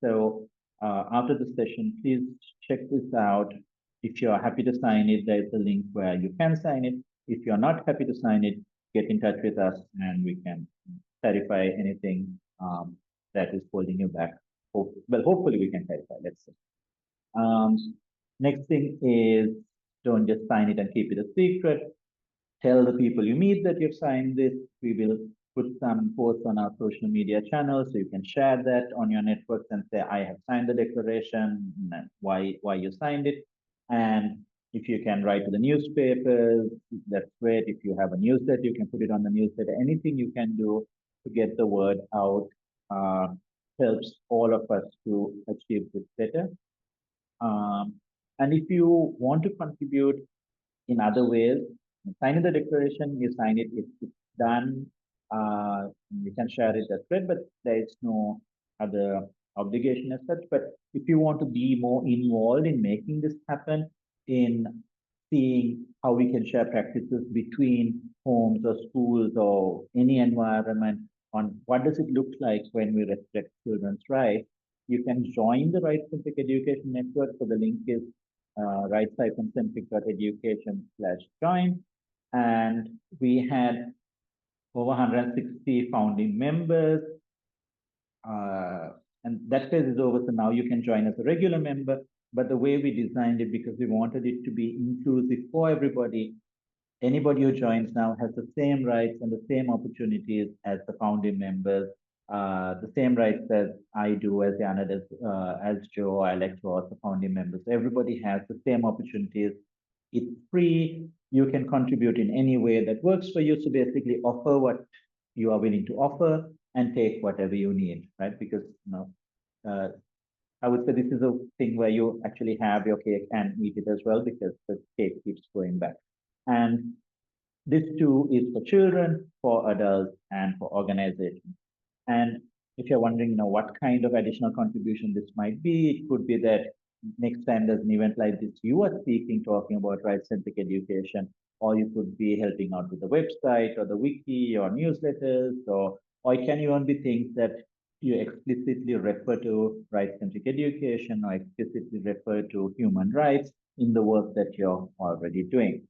So after the session, please check this out. If you're happy to sign it, there's a link where you can sign it. If you're not happy to sign it, get in touch with us and we can clarify anything that is holding you back. Well, hopefully we can clarify, let's see. Next thing is don't just sign it and keep it a secret. Tell the people you meet that you've signed this. We will put some posts on our social media channels so you can share that on your networks and say, I have signed the declaration, and why you signed it. And if you can write to the newspapers, that's great. If you have a newsletter, you can put it on the newsletter. Anything you can do to get the word out helps all of us to achieve this better. And if you want to contribute in other ways, signing the declaration, you sign it, it's done. You can share it as well, but there is no other obligation as such. But if you want to be more involved in making this happen, in seeing how we can share practices between homes or schools or any environment on what does it look like when we respect children's rights, you can join the Right-Centric Education Network. So the link is right-centric.education/join. And we had over 160 founding members. And that phase is over, so now you can join as a regular member. But the way we designed it, because we wanted it to be inclusive for everybody, anybody who joins now has the same rights and the same opportunities as the founding members, the same rights as I do, as Janet, as Joe, Alex, or the founding members. Everybody has the same opportunities. It's free. You can contribute in any way that works for you. So basically offer what you are willing to offer and take whatever you need, right? Because, I would say this is a thing where you actually have your cake and eat it as well, because the cake keeps going back. And this too is for children, for adults, and for organizations. And if you're wondering, what kind of additional contribution this might be, it could be that next time there's an event like this, you are speaking, talking about right-centric education, or you could be helping out with the website or the wiki or newsletters, or it can even be things that you explicitly refer to right-centric education or explicitly refer to human rights in the work that you're already doing.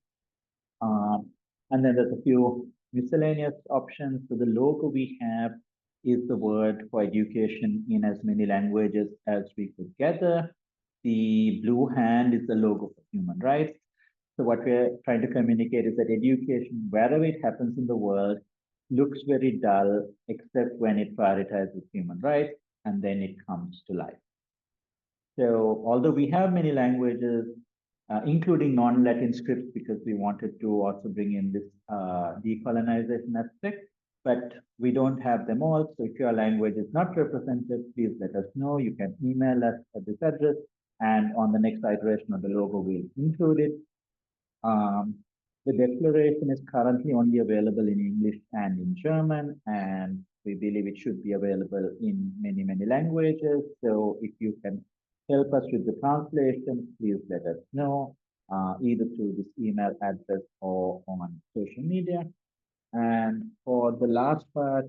And then there's a few miscellaneous options. So the logo we have is the word for education in as many languages as we could gather. The blue hand is the logo for human rights. So what we're trying to communicate is that education, wherever it happens in the world, looks very dull, except when it prioritizes human rights, and then it comes to life. So although we have many languages, including non-Latin scripts, because we wanted to also bring in this decolonization aspect, but we don't have them all. So if your language is not represented, please let us know. You can email us at this address, and on the next iteration of the logo, we'll include it. The declaration is currently only available in English and in German, and we believe it should be available in many, many languages. So if you can help us with the translation, please let us know, either through this email address or on social media. And for the last part,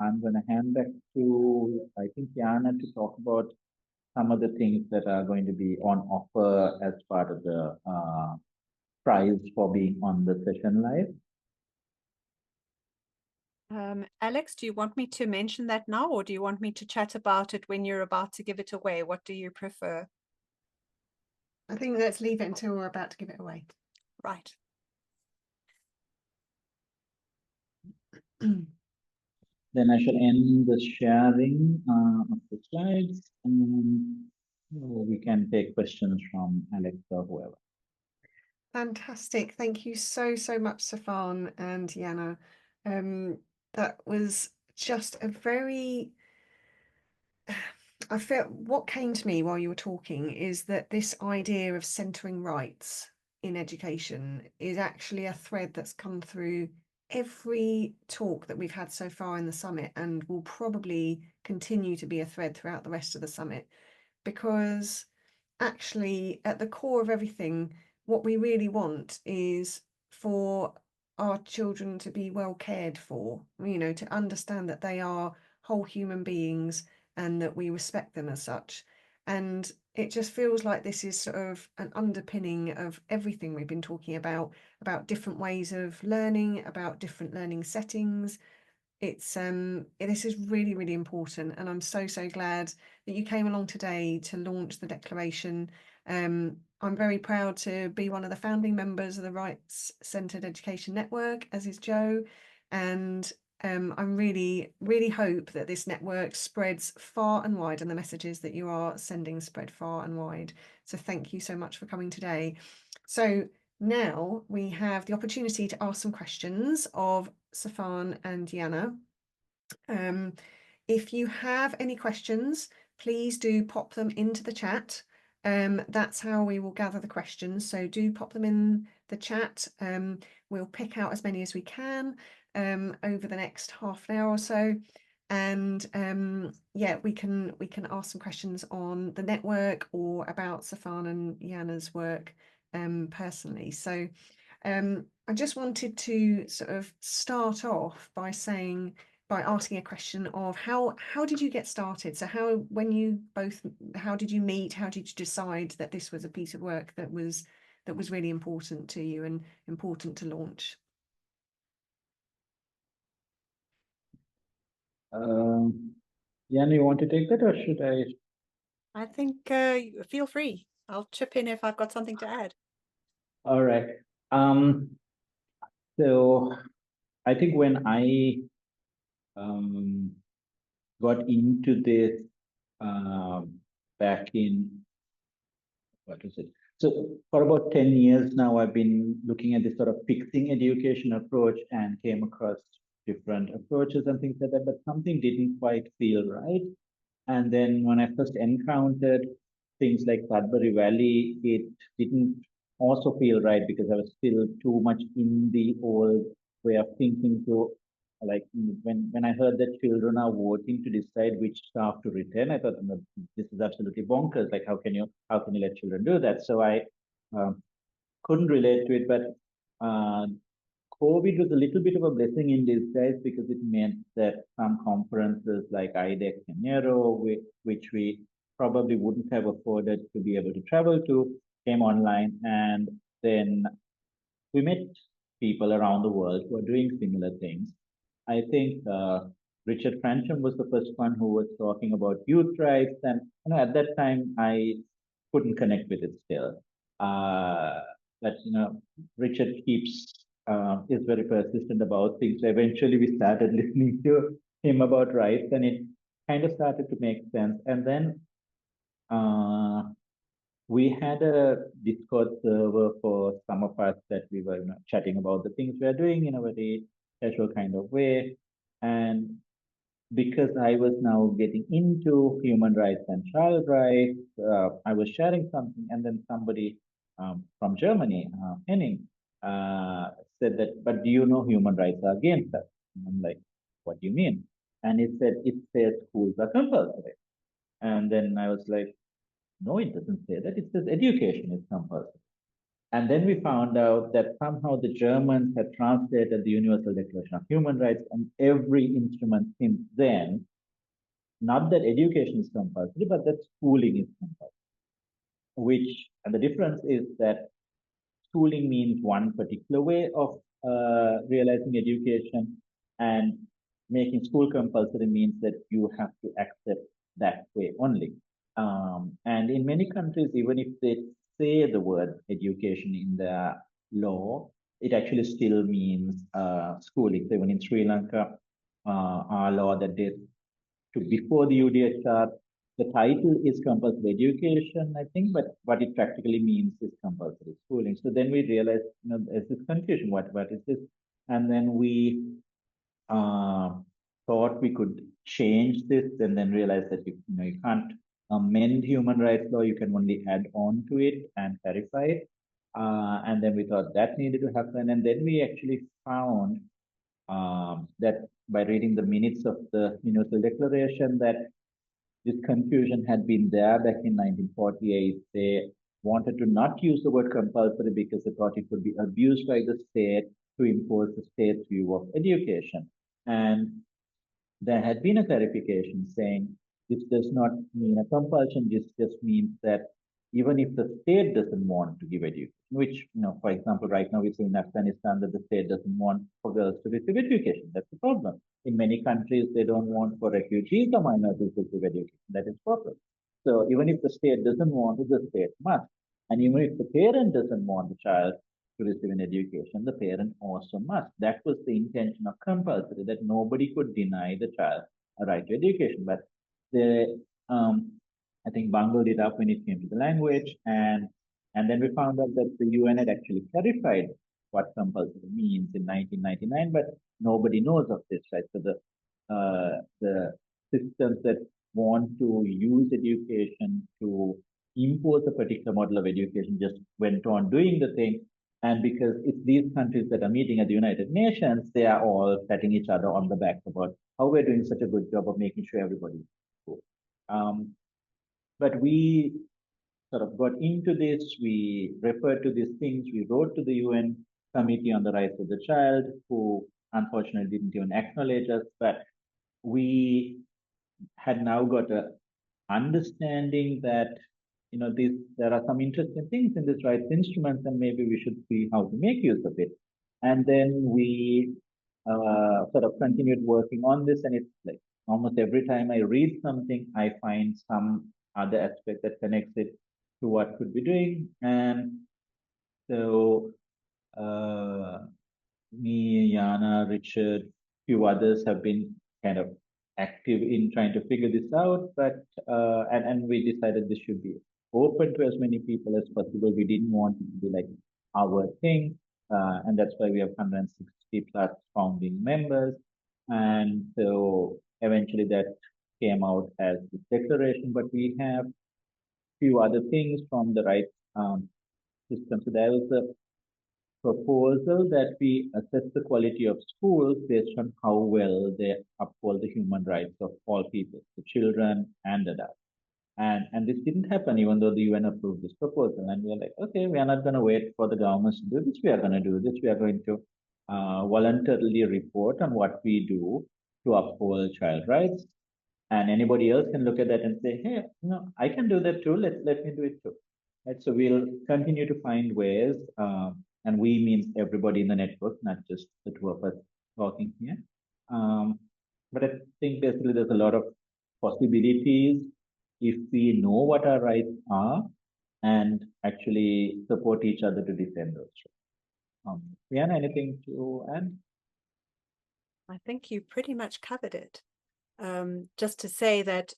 I'm going to hand back to, I think, Jana, to talk about some of the things that are going to be on offer as part of the prize for being on the session live. Alex, do you want me to mention that now, or do you want me to chat about it when you're about to give it away? What do you prefer? I think let's leave it until we're about to give it away. Right. then I shall end the sharing of the slides, and we can take questions from Alex or whoever. Fantastic. Thank you so, so much, Sifaan and Yana. That was just a very, I felt what came to me while you were talking is that this idea of centering rights in education is actually a thread that's come through every talk that we've had so far in the summit, and will probably continue to be a thread throughout the rest of the summit, because actually at the core of everything, what we really want is for our children to be well cared for, you know, to understand that they are whole human beings and that we respect them as such. And it just feels like this is sort of an underpinning of everything we've been talking about different ways of learning, about different learning settings. It's this is really, really important, and I'm so, so glad that you came along today to launch the declaration. I'm very proud to be one of the founding members of the Rights Centred Education Network, as is Joe, and I really, really hope that this network spreads far and wide, and the messages that you are sending spread far and wide. So thank you so much for coming today. So now we have the opportunity to ask some questions of Sifaan and Yana. If you have any questions, please do pop them into the chat. That's how we will gather the questions. So do pop them in the chat. We'll pick out as many as we can over the next half an hour or so. And yeah, we can ask some questions on the network or about Sifaan and Yana's work personally. So I just wanted to sort of start off by asking a question of how did you get started? So how did you meet? How did you decide that this was a piece of work that was really important to you and important to launch? Jan, you want to take that, or should I? I think feel free. I'll chip in if I've got something to add. All right. So I think when I got into this back in, what was it? So for about 10 years now, I've been looking at this sort of fixing education approach and came across different approaches and things like that, but something didn't quite feel right. And then when I first encountered things like Sudbury Valley, it didn't also feel right because I was still too much in the old way of thinking. To like when I heard that children are voting to decide which staff to return, I thought, "No, this is absolutely bonkers. Like how can you let children do that?" So I couldn't relate to it, but COVID was a little bit of a blessing in disguise because it meant that some conferences like IDEX and Nero, which we probably wouldn't have afforded to be able to travel to, came online. And then we met people around the world who are doing similar things. I think Richard Francham was the first one who was talking about youth rights. And at that time, I couldn't connect with it still. But Richard is very persistent about things. So eventually, we started listening to him about rights, and it kind of started to make sense. And then we had a Discord server for some of us that we were chatting about the things we are doing in a very casual kind of way. And because I was now getting into human rights and child rights, I was sharing something, and then somebody from Germany, Henning, said that, "But do you know human rights are against us?" And I'm like, "What do you mean?" And it says schools are compulsory. And then I was like, "No, it doesn't say that. It says education is compulsory." And then we found out that somehow the Germans had translated the Universal Declaration of Human Rights, and every instrument since then, not that education is compulsory, but that schooling is compulsory. And the difference is that schooling means one particular way of realizing education, and making school compulsory means that you have to accept that way only. And in many countries, even if they say the word education in the law, it actually still means schooling. So even in Sri Lanka, our law that dates to before the UDHR. The title is compulsory education, I think, but what it practically means is compulsory schooling. So then we realized, there's this confusion. What is this? And then we thought we could change this, and then realized that you can't amend human rights law. You can only add on to it and clarify it. And then we thought that needed to happen, and then we actually found that by reading the minutes of the Universal Declaration that this confusion had been there back in 1948. They wanted to not use the word compulsory because they thought it could be abused by the state to impose the state's view of education. And there had been a clarification saying this does not mean a compulsion, this just means that even if the state doesn't want to give education, which, for example, right now we see in Afghanistan that the state doesn't want for girls to receive education. That's the problem. In many countries, they don't want for refugees or minorities to receive education. That is the problem. So even if the state doesn't want it, the state must. And even if the parent doesn't want the child to receive an education, the parent also must. That was the intention of compulsory, that nobody could deny the child a right to education. But the I think bungled it up when it came to the language, and then we found out that the UN had actually clarified what compulsory means in 1999, but nobody knows of this, right? So the systems that want to use education to impose a particular model of education just went on doing the thing. And because it's these countries that are meeting at the United Nations, they are all patting each other on the back about how we're doing such a good job of making sure everybody's cool. But we sort of got into this, we referred to these things, we wrote to the UN Committee on the Rights of the Child, who unfortunately didn't even acknowledge us, but we had now got a understanding that there are some interesting things in this rights instruments, and maybe we should see how to make use of it. And then we sort of continued working on this, and it's like almost every time I read something, I find some other aspect that connects it to what could be doing. And so me, Yana, Richard, few others have been kind of active in trying to figure this out, but and we decided this should be open to as many people as possible. We didn't want it to be like our thing, and that's why we have 160 plus founding members. And so eventually that came out as this declaration, but we have few other things from the rights system. So there was a proposal that we assess the quality of schools based on how well they uphold the human rights of all people, the children and adults. And this didn't happen even though the UN approved this proposal. And we are like, okay, we are not going to wait for the governments to do this. We are going to do this. We are going to voluntarily report on what we do to uphold child rights. And anybody else can look at that and say, hey, I can do that too. Let me do it too. Right? So we'll continue to find ways, and we means everybody in the network, not just the two of us talking here. But I think basically there's a lot of possibilities if we know what our rights are and actually support each other to defend those. Rihanna, anything to add? I think you pretty much covered it. Just to say that,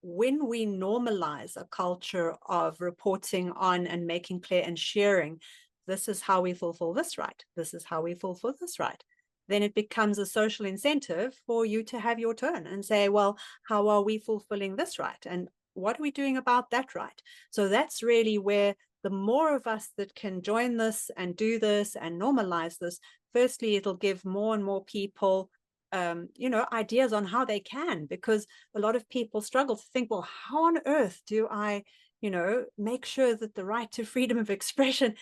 when we normalize a culture of reporting on and making clear and sharing, this is how we fulfill this right, this is how we fulfill this right, then it becomes a social incentive for you to have your turn and say, well, how are we fulfilling this right? And what are we doing about that right? So that's really where the more of us that can join this and do this and normalize this, firstly, it'll give more and more people ideas on how they can, because a lot of people struggle to think, well, how on earth do I, make sure that the right to freedom of expression,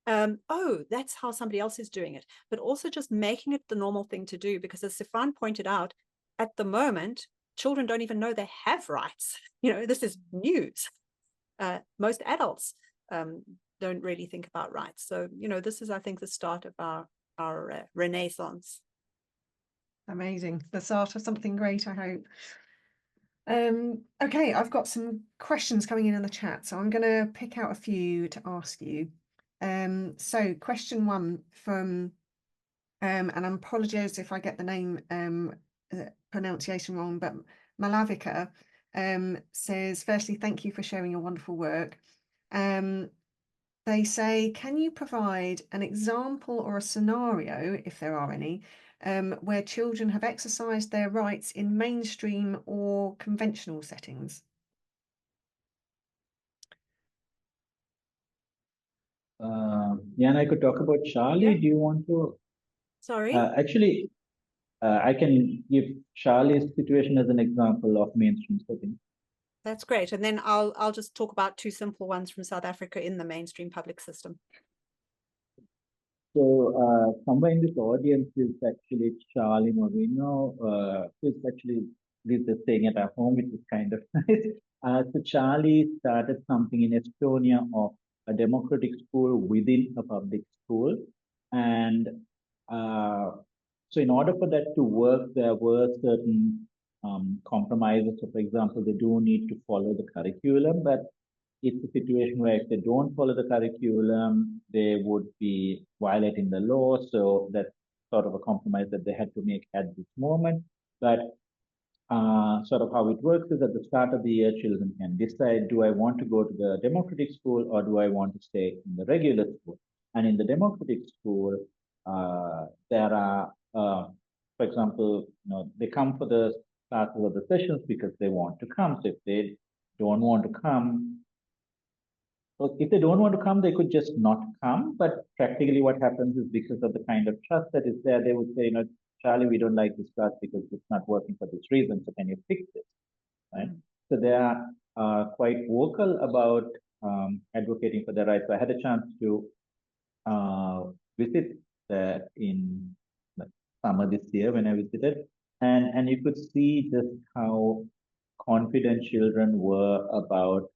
that's how somebody else is doing it. But also just making it the normal thing to do, because as Sifaan pointed out, at the moment, children don't even know they have rights. This is news. Most adults don't really think about rights. So, this is, I think, the start of our renaissance. Amazing. The start of something great, I hope. Okay, I've got some questions coming in the chat, so I'm going to pick out a few to ask you. So question one from and I apologize if I get the name pronunciation wrong, but Malavika says, firstly, thank you for sharing your wonderful work. They say, can you provide an example or a scenario, if there are any, where children have exercised their rights in mainstream or conventional settings? Yeah, and I could talk about Charlie. Yeah. Do you want to? Sorry. Actually, I can give Charlie's situation as an example of mainstream setting. That's great. And then I'll just talk about two simple ones from South Africa in the mainstream public system. So somewhere in this audience is actually Charlie Moreno, who's actually lives staying at our home, which is kind of nice. So Charlie started something in Estonia of a democratic school within a public school, and so in order for that to work, there were certain compromises. So, for example, they do need to follow the curriculum, but it's a situation where if they don't follow the curriculum, they would be violating the law. So that's sort of a compromise that they had to make at this moment. But sort of how it works is at the start of the year, children can decide, do I want to go to the democratic school or do I want to stay in the regular school? And in the democratic school, there are, for example, they come for the classes or the sessions because they want to come. So if they don't want to come, so if they don't want to come, they could just not come. But practically what happens is because of the kind of trust that is there, they would say, Charlie, we don't like this class because it's not working for this reason. So can you fix this? Right. So they are quite vocal about advocating for their rights. So I had a chance to visit there in summer this year when I visited. And you could see just how confident children were about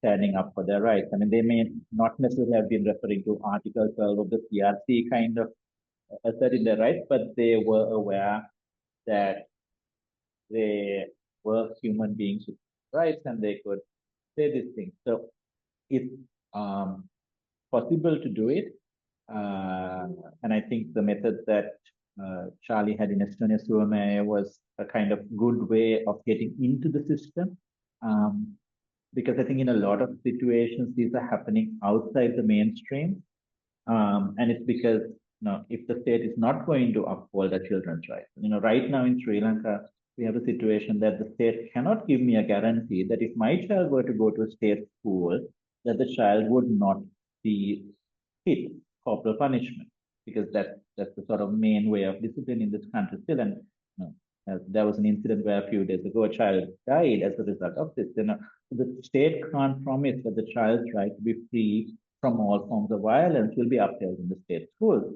standing up for their rights. I mean, they may not necessarily have been referring to Article 12 of the CRC kind of asserting their rights, but they were aware that they were human beings with rights and they could say these things. So it's possible to do it. And I think the method that Charlie had in Estonia Suomea was a kind of good way of getting into the system. Because I think in a lot of situations, these are happening outside the mainstream. And it's because, if the state is not going to uphold the children's rights, right now in Sri Lanka, we have a situation that the state cannot give me a guarantee that if my child were to go to a state school, that the child would not be hit corporal punishment, because that's the sort of main way of discipline in this country still. And there was an incident where a few days ago a child died as a result of this. The state can't promise that the child's right to be free from all forms of violence will be upheld in the state schools.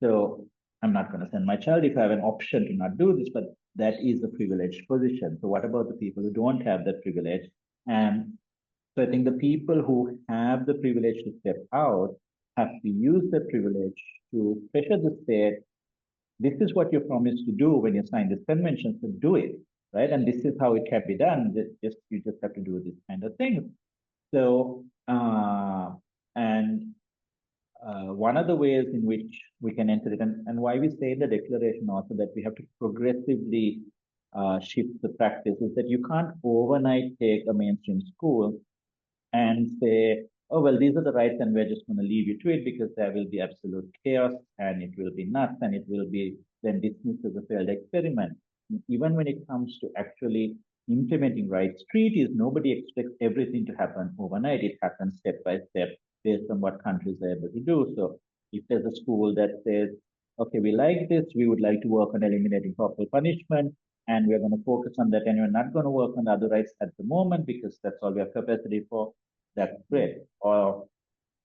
So I'm not going to send my child if I have an option to not do this, but that is a privileged position. So what about the people who don't have that privilege? And so I think the people who have the privilege to step out have to use the privilege to pressure the state. This is what you promised to do when you signed this convention, so do it, right? And this is how it can be done. You just have to do this kind of thing. So, one of the ways in which we can enter it, and why we say in the declaration also that we have to progressively shift the practice, is that you can't overnight take a mainstream school and say, oh, well, these are the rights and we're just going to leave you to it because there will be absolute chaos and it will be nuts and it will be then dismissed as a failed experiment. Even when it comes to actually implementing rights treaties, nobody expects everything to happen overnight. It happens step by step based on what countries are able to do. So if there's a school that says, okay, we like this, we would like to work on eliminating corporal punishment, and we're going to focus on that, and we're not going to work on other rights at the moment because that's all we have capacity for, that's great. Or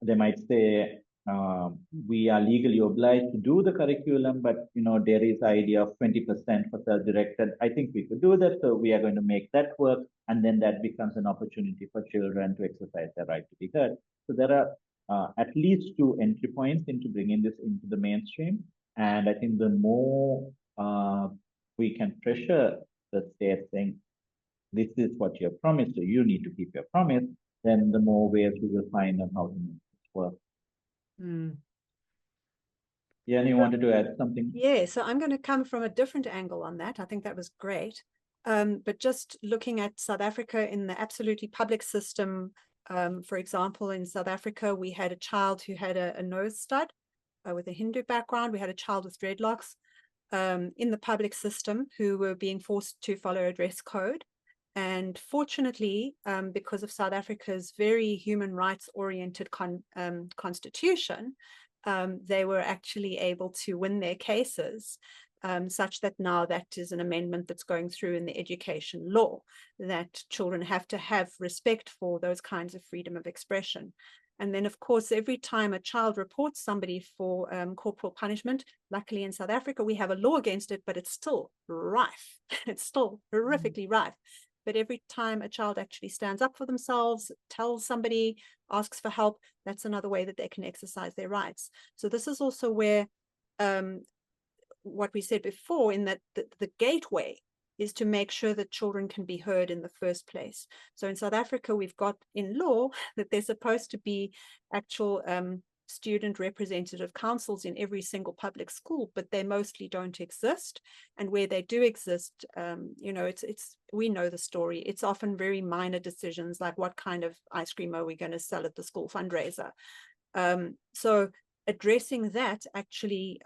they might say, we are legally obliged to do the curriculum, but there is idea of 20% for self-directed. I think we could do that, so we are going to make that work, and then that becomes an opportunity for children to exercise their right to be heard. So there are at least 2 entry points into bringing this into the mainstream, and I think the more we can pressure the state saying, this is what you have promised, so you need to keep your promise, then the more ways we will find on how to make this work. Mm. Yeah, and you wanted to add something? Yeah, so I'm going to come from a different angle on that. I think that was great. But just looking at South Africa in the absolutely public system, for example, in South Africa, we had a child who had a nose stud with a Hindu background. We had a child with dreadlocks in the public system who were being forced to follow a dress code. And fortunately, because of South Africa's very human rights oriented constitution, they were actually able to win their cases, such that now that is an amendment that's going through in the education law, that children have to have respect for those kinds of freedom of expression. And then, of course, every time a child reports somebody for corporal punishment, luckily in South Africa, we have a law against it, but it's still rife. It's still horrifically rife. But every time a child actually stands up for themselves, tells somebody, asks for help, that's another way that they can exercise their rights. So this is also where what we said before, in that the gateway is to make sure that children can be heard in the first place. So in South Africa, we've got in law that there's supposed to be actual student representative councils in every single public school, but they mostly don't exist. And where they do exist, you know, we know the story. It's often very minor decisions, like what kind of ice cream are we going to sell at the school fundraiser? So addressing that actually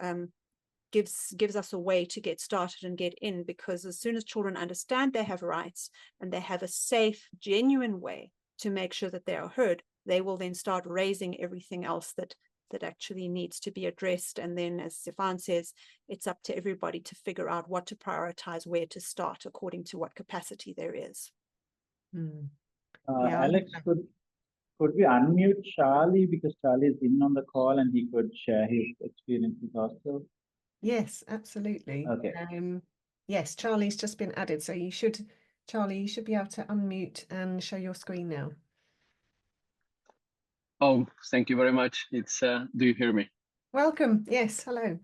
gives us a way to get started and get in, because as soon as children understand they have rights and they have a safe, genuine way to make sure that they are heard, they will then start raising everything else that actually needs to be addressed. And then, as Sifaan says, it's up to everybody to figure out what to prioritize, where to start, according to what capacity there is. Yeah, Alex, could we unmute Charlie, because Charlie is in on the call and he could share his experiences also? yes, absolutely. Okay. Yes, Charlie's just been added, so Charlie, you should be able to unmute and show your screen now. Oh, thank you very much. It's do you hear me? Welcome. Yes, hello.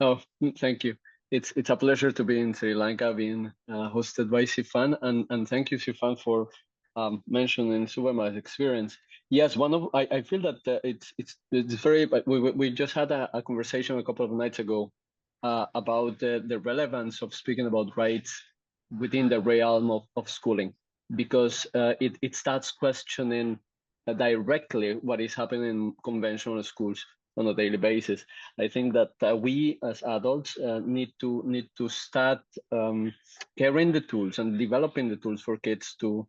Oh, thank you. It's a pleasure to be in Sri Lanka, being hosted by Sifaan, and thank you, Sifaan, for mentioning Subhama's experience. Yes, I feel that it's very. We just had a conversation a couple of nights ago about the relevance of speaking about rights within the realm of schooling, because it starts questioning directly what is happening in conventional schools on a daily basis. I think that we as adults need to start carrying the tools and developing the tools for kids to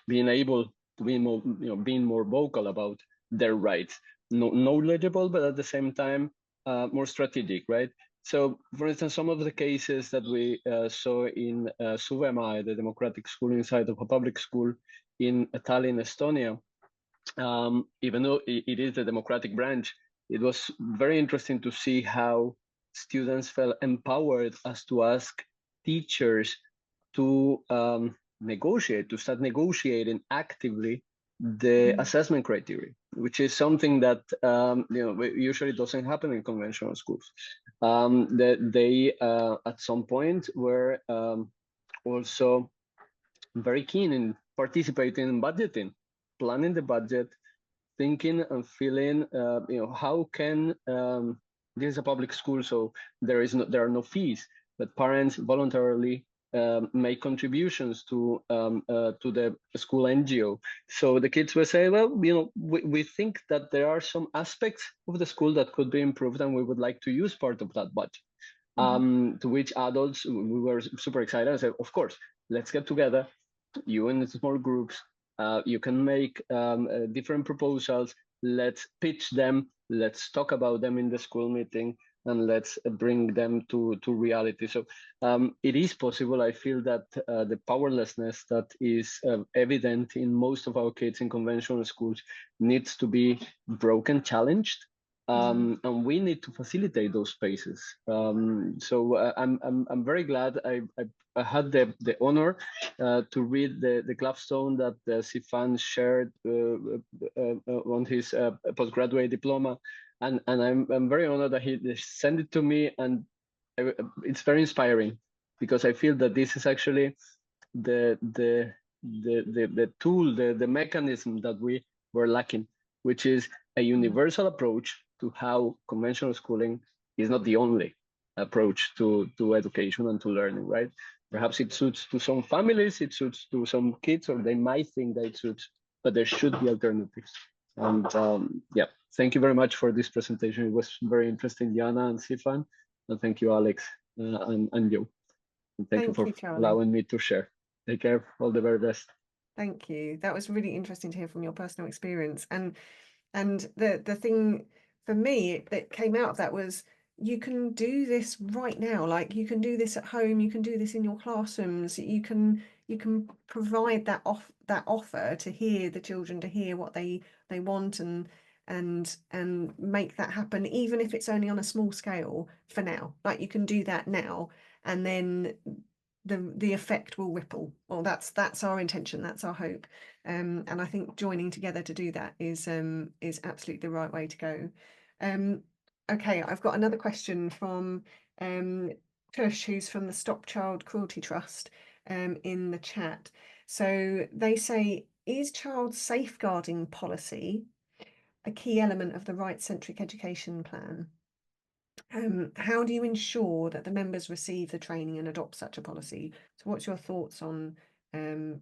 being able to be more, being more vocal about their rights, knowledgeable, but at the same time more strategic, right? So, for instance, some of the cases that we saw in Suvema, the democratic school inside of a public school in Tallinn, Estonia, even though it is the democratic branch, it was very interesting to see how students felt empowered as to ask teachers to start negotiating actively the assessment criteria, which is something that usually doesn't happen in conventional schools. That they at some point were also very keen in participating in budgeting, planning the budget, thinking and feeling, how can this is a public school, so there are no fees, but parents voluntarily make contributions to the school NGO. So the kids will say, well, we think that there are some aspects of the school that could be improved, and we would like to use part of that budget. To which adults, we were super excited and said, of course, let's get together, you in small groups. You can make different proposals. Let's pitch them. Let's talk about them in the school meeting, and let's bring them to reality. So it is possible. I feel that the powerlessness that is evident in most of our kids in conventional schools needs to be broken, challenged. And we need to facilitate those spaces. So I'm very glad I had the honor to read the capstone that Sifaan shared on his postgraduate diploma, and I'm very honored that he sent it to me, and it's very inspiring, because I feel that this is actually the tool, the mechanism that we were lacking, which is a universal approach to how conventional schooling is not the only approach to education and to learning, right? Perhaps it suits to some families, it suits to some kids, or they might think that it suits, but there should be alternatives. And yeah, thank you very much for this presentation. It was very interesting, Jana and Sifaan. And thank you, Alex and you. And thank you for allowing me to share. Take care. All the very best. Thank you. That was really interesting to hear from your personal experience. And the thing for me that came out of that was, you can do this right now. Like, you can do this at home, you can do this in your classrooms, you can provide that offer to hear the children, to hear what they want, and make that happen, even if it's only on a small scale for now. Like, you can do that now, and then the effect will ripple. Well, that's our intention, that's our hope, and I think joining together to do that is absolutely the right way to go. Okay, I've got another question from Tush, who's from the Stop Child Cruelty Trust, in the chat. So they say, is child safeguarding policy a key element of the right-centric education plan? How do you ensure that the members receive the training and adopt such a policy? So what's your thoughts on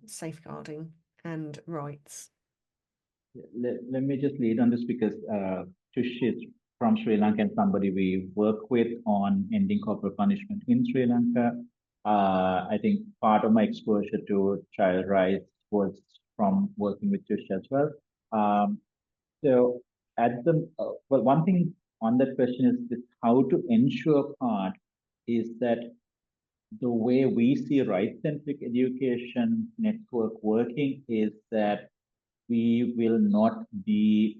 safeguarding and rights? Let me just lead on this, because Tush is from Sri Lanka and somebody we work with on ending corporal punishment in Sri Lanka. I think part of my exposure to child rights was from working with Tush as well. So at the well, one thing on that question is this: how to ensure part is that the way we see right-centric education network working is that we will not be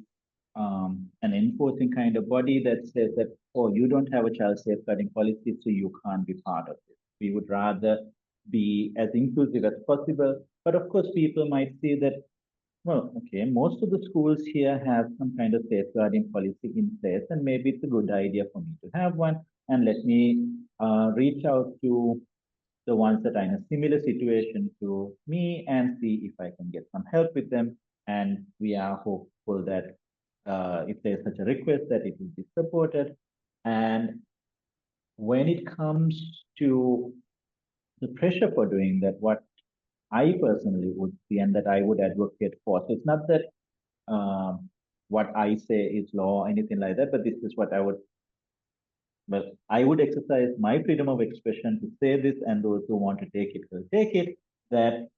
an enforcing kind of body that says that, oh, you don't have a child safeguarding policy, so you can't be part of it. We would rather be as inclusive as possible. But of course, people might see that, well, okay, most of the schools here have some kind of safeguarding policy in place, and maybe it's a good idea for me to have one. And let me reach out to the ones that are in a similar situation to me and see if I can get some help with them. And we are hopeful that if there's such a request, that it will be supported. And when it comes to the pressure for doing that, what I personally would see and that I would advocate for, so it's not that what I say is law or anything like that, but this is what I would exercise my freedom of expression to say this, and those who want to take it will take it, that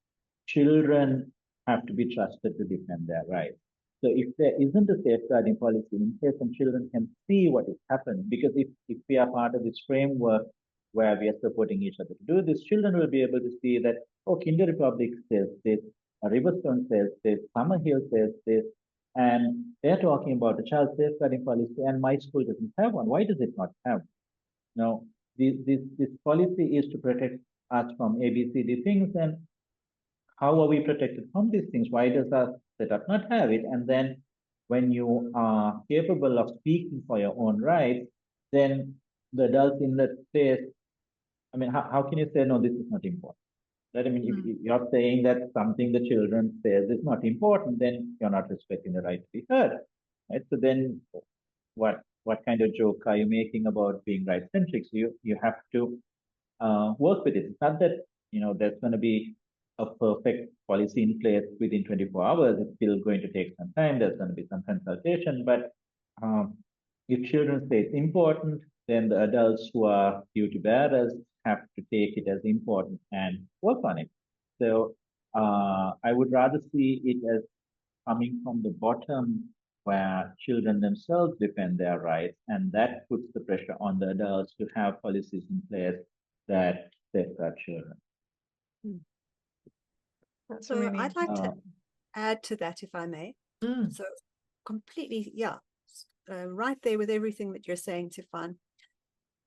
children have to be trusted to defend their rights. So if there isn't a safeguarding policy in place, and children can see what has happened, because if we are part of this framework where we are supporting each other to do this, children will be able to see that, oh, Kinder Republic says this, Riverstone says this, Summerhill says this, and they're talking about a child safeguarding policy, and my school doesn't have one. Why does it not have? Now, this policy is to protect us from ABCD things, and how are we protected from these things? Why does our setup not have it? And then when you are capable of speaking for your own rights, then the adults in that place, I mean, how can you say, no, this is not important? Right? I mean, if you're saying that something the children says is not important, then you're not respecting the right to be heard. Right? So then what kind of joke are you making about being right-centric? So you have to work with it. It's not that, there's going to be a perfect policy in place within 24 hours. It's still going to take some time. There's going to be some consultation. But if children say it's important, then the adults who are duty bearers have to take it as important and work on it. So I would rather see it as coming from the bottom, where children themselves defend their rights, and that puts the pressure on the adults to have policies in place that safeguard children. So really, I'd like to add to that, if I may. So completely, right there with everything that you're saying, Sifaan.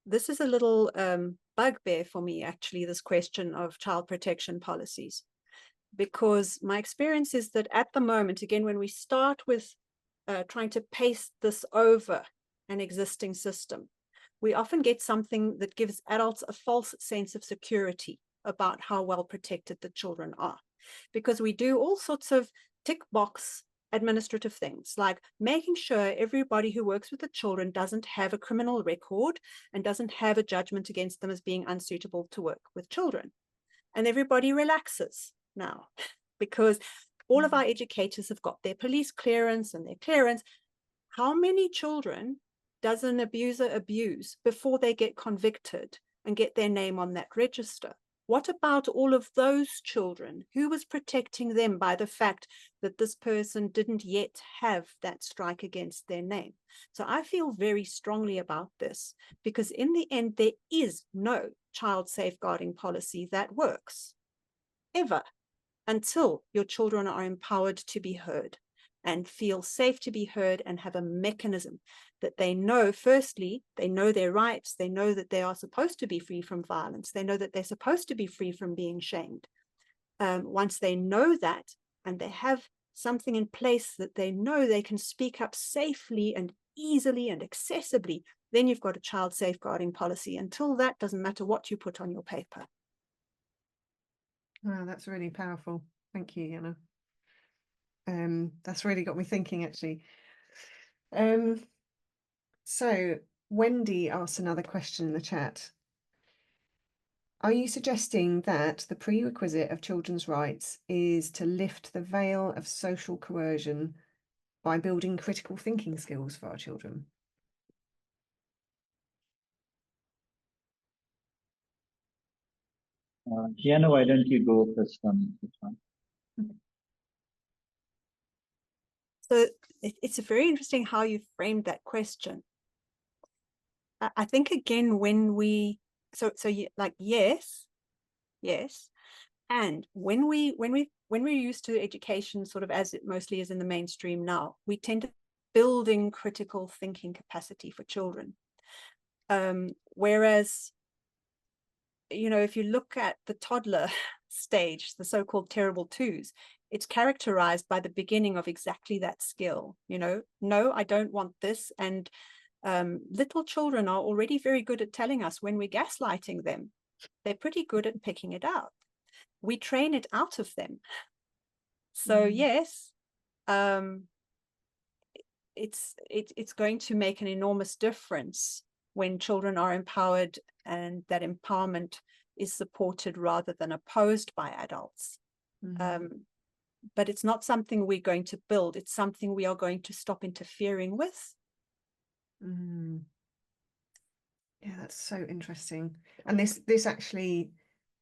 This is a little bugbear for me, actually, this question of child protection policies, because my experience is that at the moment, again, when we start with trying to paste this over an existing system, we often get something that gives adults a false sense of security about how well protected the children are, because we do all sorts of tick box administrative things like making sure everybody who works with the children doesn't have a criminal record and doesn't have a judgment against them as being unsuitable to work with children. And everybody relaxes now because all of our educators have got their police clearance and their clearance. How many children does an abuser abuse before they get convicted and get their name on that register? What about all of those children? Who was protecting them by the fact that this person didn't yet have that strike against their name? So I feel very strongly about this because in the end, there is no child safeguarding policy that works ever until your children are empowered to be heard and feel safe to be heard and have a mechanism that they know, firstly, they know their rights, they know that they are supposed to be free from violence, they know that they're supposed to be free from being shamed. Once they know that and they have something in place that they know they can speak up safely and easily and accessibly, then you've got a child safeguarding policy. Until that, doesn't matter what you put on your paper. Wow, that's really powerful. Thank you, Yana. That's really got me thinking, actually. So Wendy asked another question in the chat. Are you suggesting that the prerequisite of children's rights is to lift the veil of social coercion by building critical thinking skills for our children? Gianna, why don't you go first on this one? So it's very interesting how you framed that question. I think again, when we, like, yes, and when we're used to education sort of as it mostly is in the mainstream now, we tend to building critical thinking capacity for children. Whereas, you know, if you look at the toddler stage, the so-called terrible twos, it's characterized by the beginning of exactly that skill. You know, no, I don't want this. And little children are already very good at telling us when we're gaslighting them. They're pretty good at picking it out. We train it out of them. So yes, it's going to make an enormous difference when children are empowered and that empowerment is supported rather than opposed by adults. But it's not something we're going to build. It's something we are going to stop interfering with. Yeah, that's so interesting. And this actually,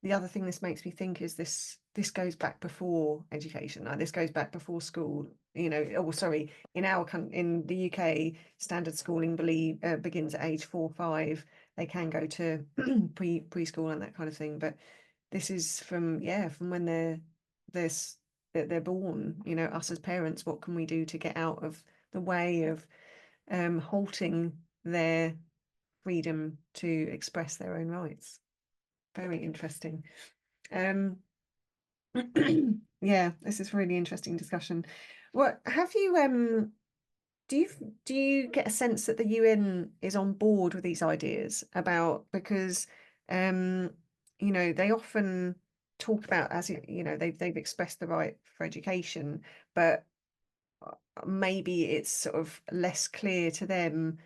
the other thing this makes me think is this goes back before education. Like, this goes back before school. You know, in the UK, standard schooling begins at age 4 or 5. They can go to preschool and that kind of thing. But this is from when they're born. You know, us as parents, what can we do to get out of the way of halting their freedom to express their own rights? Very interesting. Yeah, this is really interesting discussion. What have you do you get a sense that the UN is on board with these ideas about, because you know, they often talk about, as you know, they've expressed the right for education, but maybe it's sort of less clear to them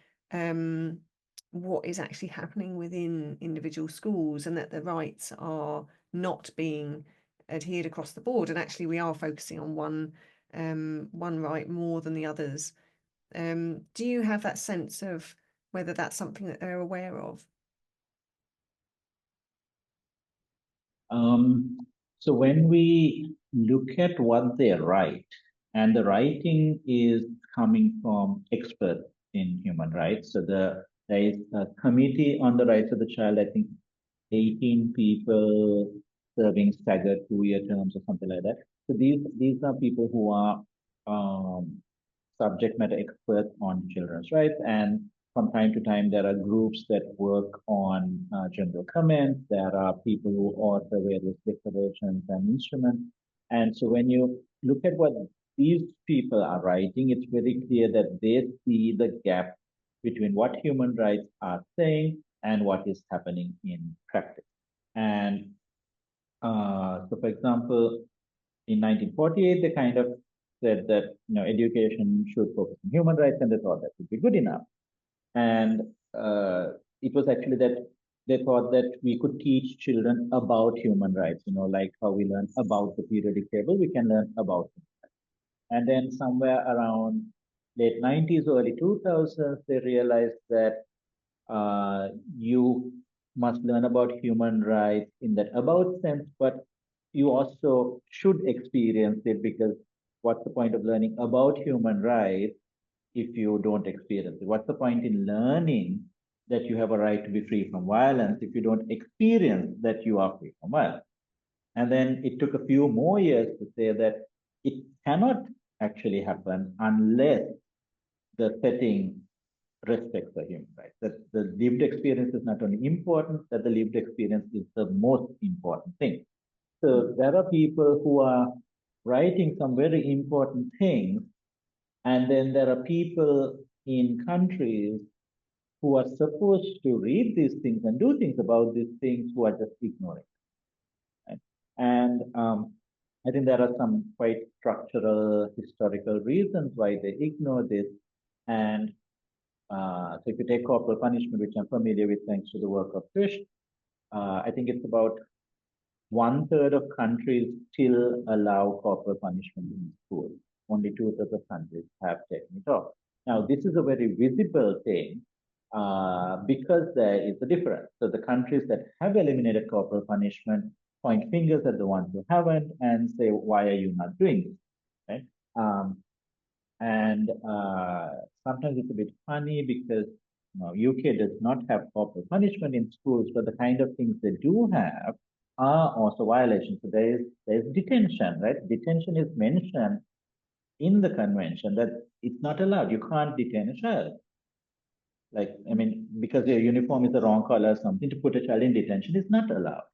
what is actually happening within individual schools, and that the rights are not being adhered across the board, and actually we are focusing on one right more than the others. Do you have that sense of whether that's something that they're aware of? So when we look at what they write, and the writing is coming from experts in human rights. So there is a committee on the rights of the child, I think 18 people serving staggered 2-year terms or something like that. So these are people who are subject matter experts on children's rights, and from time to time there are groups that work on general comments. There are people who author various declarations and instruments. And so when you look at what these people are writing, it's very clear that they see the gap between what human rights are saying and what is happening in practice. And so, for example, in 1948, they kind of said that education should focus on human rights, and they thought that would be good enough. And it was actually that they thought that we could teach children about human rights, like how we learn about the periodic table, we can learn about it. And then somewhere around late 90s, early 2000s, they realized that you must learn about human rights in that about sense, but you also should experience it, because what's the point of learning about human rights if you don't experience it? What's the point in learning that you have a right to be free from violence if you don't experience that you are free from violence? And then it took a few more years to say that it cannot actually happen unless the setting respects the human rights. That the lived experience is not only important, that the lived experience is the most important thing. So there are people who are writing some very important things, and then there are people in countries who are supposed to read these things and do things about these things who are just ignoring. Right? And I think there are some quite structural, historical reasons why they ignore this. And so if you take corporal punishment, which I'm familiar with thanks to the work of Trish, I think it's about 1/3 of countries still allow corporal punishment in school. Only 2/3 of countries have taken it off. Now, this is a very visible thing because there is a difference. So the countries that have eliminated corporal punishment point fingers at the ones who haven't and say, why are you not doing this? Right? And sometimes it's a bit funny because UK does not have corporal punishment in schools, but the kind of things they do have are also violations. So there's detention, right? Detention is mentioned in the convention that it's not allowed. You can't detain a child. Like, I mean, because your uniform is the wrong color or something, to put a child in detention is not allowed.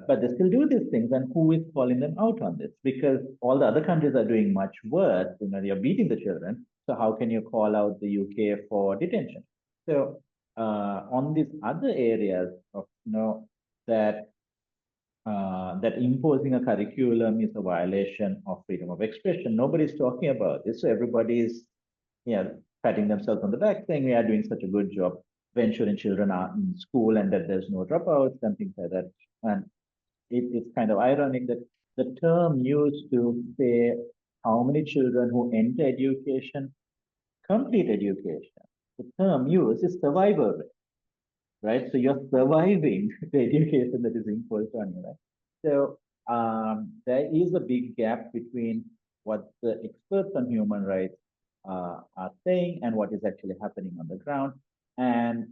But they still do these things, and who is calling them out on this? Because all the other countries are doing much worse. You're beating the children. So how can you call out the UK for detention? So on these other areas of that that imposing a curriculum is a violation of freedom of expression, nobody's talking about this. So everybody is patting themselves on the back, saying we are doing such a good job ensuring children are in school and that there's no dropouts and things like that. And it's kind of ironic that the term used to say how many children who enter education complete education. The term used is survival rate, right? So you're surviving the education that is imposed on you, right? So there is a big gap between what the experts on human rights are saying and what is actually happening on the ground. And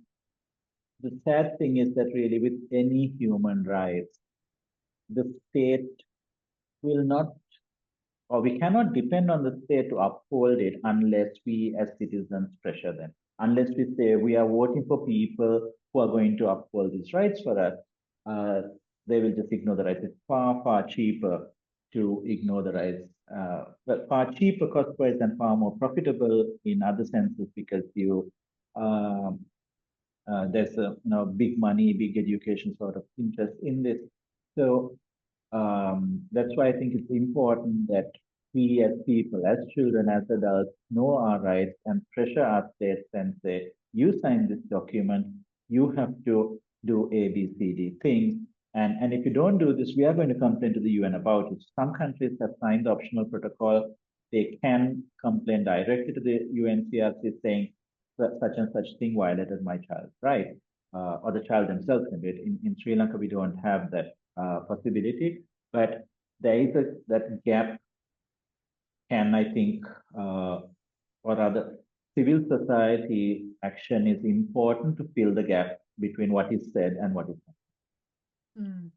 the sad thing is that really with any human rights, the state will not, or we cannot depend on the state to uphold it unless we as citizens pressure them. Unless we say we are voting for people who are going to uphold these rights for us, they will just ignore the rights. It's far, far cheaper to ignore the rights. But far cheaper cost-wise and far more profitable in other senses because there's a big money, big education sort of interest in this. So that's why I think it's important that we as people, as children, as adults, know our rights and pressure our states and say, you sign this document, you have to do A, B, C, D things. And if you don't do this, we are going to complain to the UN about it. Some countries have signed the optional protocol. They can complain directly to the UNCRC saying such and such thing violated my child's right, or the child themselves can do it. In Sri Lanka, we don't have that possibility, but there is that gap. And I think, or rather, civil society action is important to fill the gap between what is said and what is done. Mm.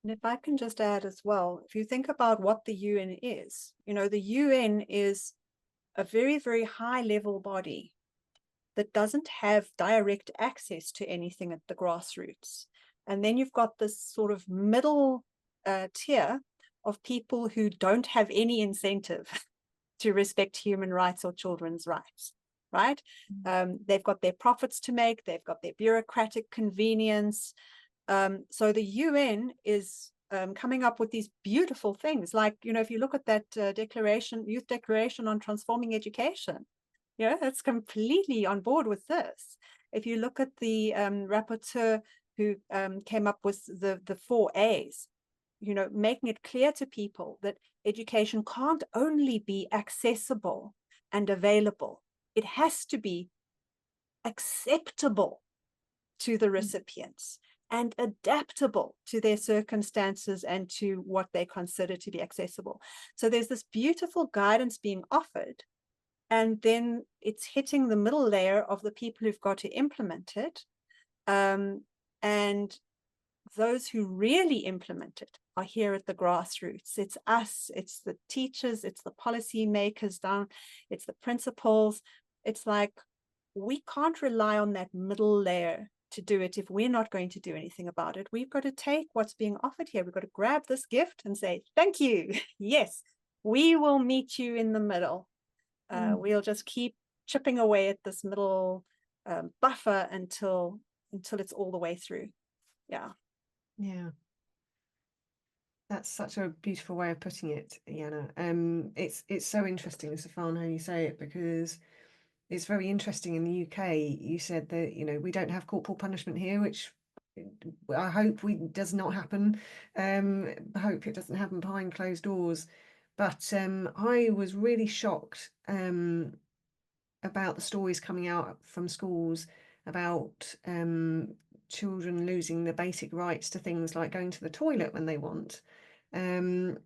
And if I can just add as well, if you think about what the UN is, the UN is a very, very high level body that doesn't have direct access to anything at the grassroots. And then you've got this sort of middle tier of people who don't have any incentive to respect human rights or children's rights, right? They've got their profits to make, they've got their bureaucratic convenience. So the UN is coming up with these beautiful things. Like, you know, if you look at that Youth Declaration on Transforming Education, you know, that's completely on board with this. If you look at the rapporteur who came up with the 4 A's, you know, making it clear to people that education can't only be accessible and available. It has to be acceptable to the recipients and adaptable to their circumstances and to what they consider to be accessible. So there's this beautiful guidance being offered, and then it's hitting the middle layer of the people who've got to implement it. And those who really implement it are here at the grassroots. It's us, it's the teachers, it's the policy makers down, it's the principals. It's like, we can't rely on that middle layer to do it if we're not going to do anything about it. We've got to take what's being offered here. We've got to grab this gift and say, thank you. Yes, we will meet you in the middle. We'll just keep chipping away at this middle buffer until it's all the way through. Yeah. Yeah. That's such a beautiful way of putting it, Jana. It's so interesting, Sifaan, how you say it, because it's very interesting. In the UK, you said that, you know, we don't have corporal punishment here, which I hope does not happen. I hope it doesn't happen behind closed doors. But I was really shocked about the stories coming out from schools about children losing the basic rights to things like going to the toilet when they want, and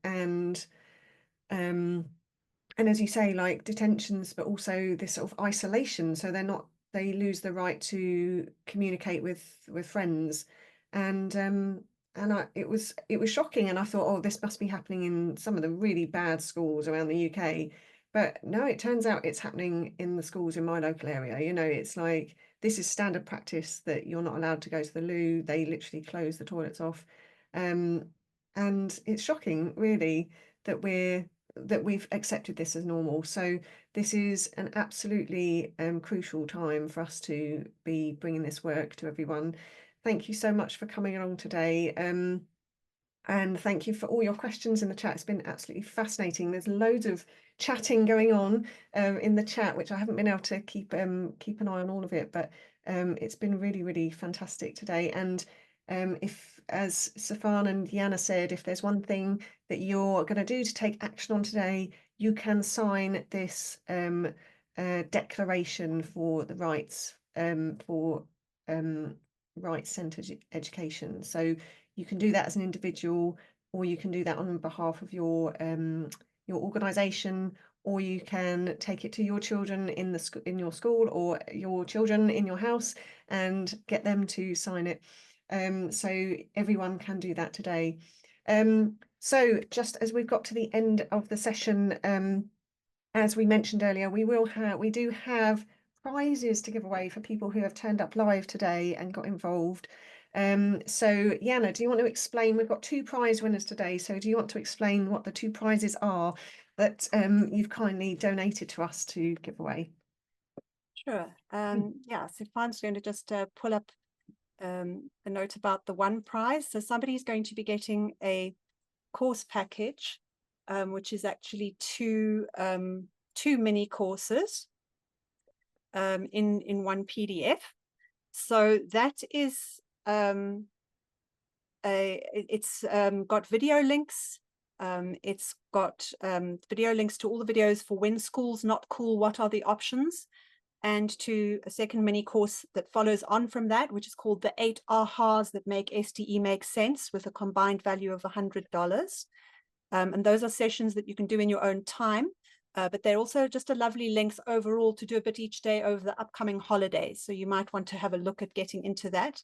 as you say, like detentions, but also this sort of isolation. So they lose the right to communicate with friends, and it was shocking. And I thought, oh, this must be happening in some of the really bad schools around the UK. But no, it turns out it's happening in the schools in my local area. You know, it's like, this is standard practice that you're not allowed to go to the loo. They literally close the toilets off. And it's shocking, really, that we've accepted this as normal. So this is an absolutely crucial time for us to be bringing this work to everyone. Thank you so much for coming along today. And thank you for all your questions in the chat. It's been absolutely fascinating. There's loads of chatting going on in the chat, which I haven't been able to keep an eye on all of it, but it's been really, really fantastic today. And if, as Sifaan and Jana said, if there's one thing that you're going to do to take action on today, you can sign this declaration for the rights for rights-centered education. So you can do that as an individual, or you can do that on behalf of your organisation, or you can take it to your children in your school, or your children in your house, and get them to sign it. So everyone can do that today. So just as we've got to the end of the session, as we mentioned earlier, we do have prizes to give away for people who have turned up live today and got involved. So Jana, do you want to explain? We've got 2 prize winners today. So do you want to explain what the 2 prizes are that you've kindly donated to us to give away? Sure. Yeah, Sifaan's going to just pull up a note about the 1 prize. So somebody's going to be getting a course package, which is actually 2 mini courses in 1 PDF. So that is it's got video links. It's got video links to all the videos for When School's Not Cool, What Are the Options? And to a second mini course that follows on from that, which is called the 8 Ahas That Make STE Make Sense, with a combined value of $100. And those are sessions that you can do in your own time. But they're also just a lovely length overall to do a bit each day over the upcoming holidays. So you might want to have a look at getting into that.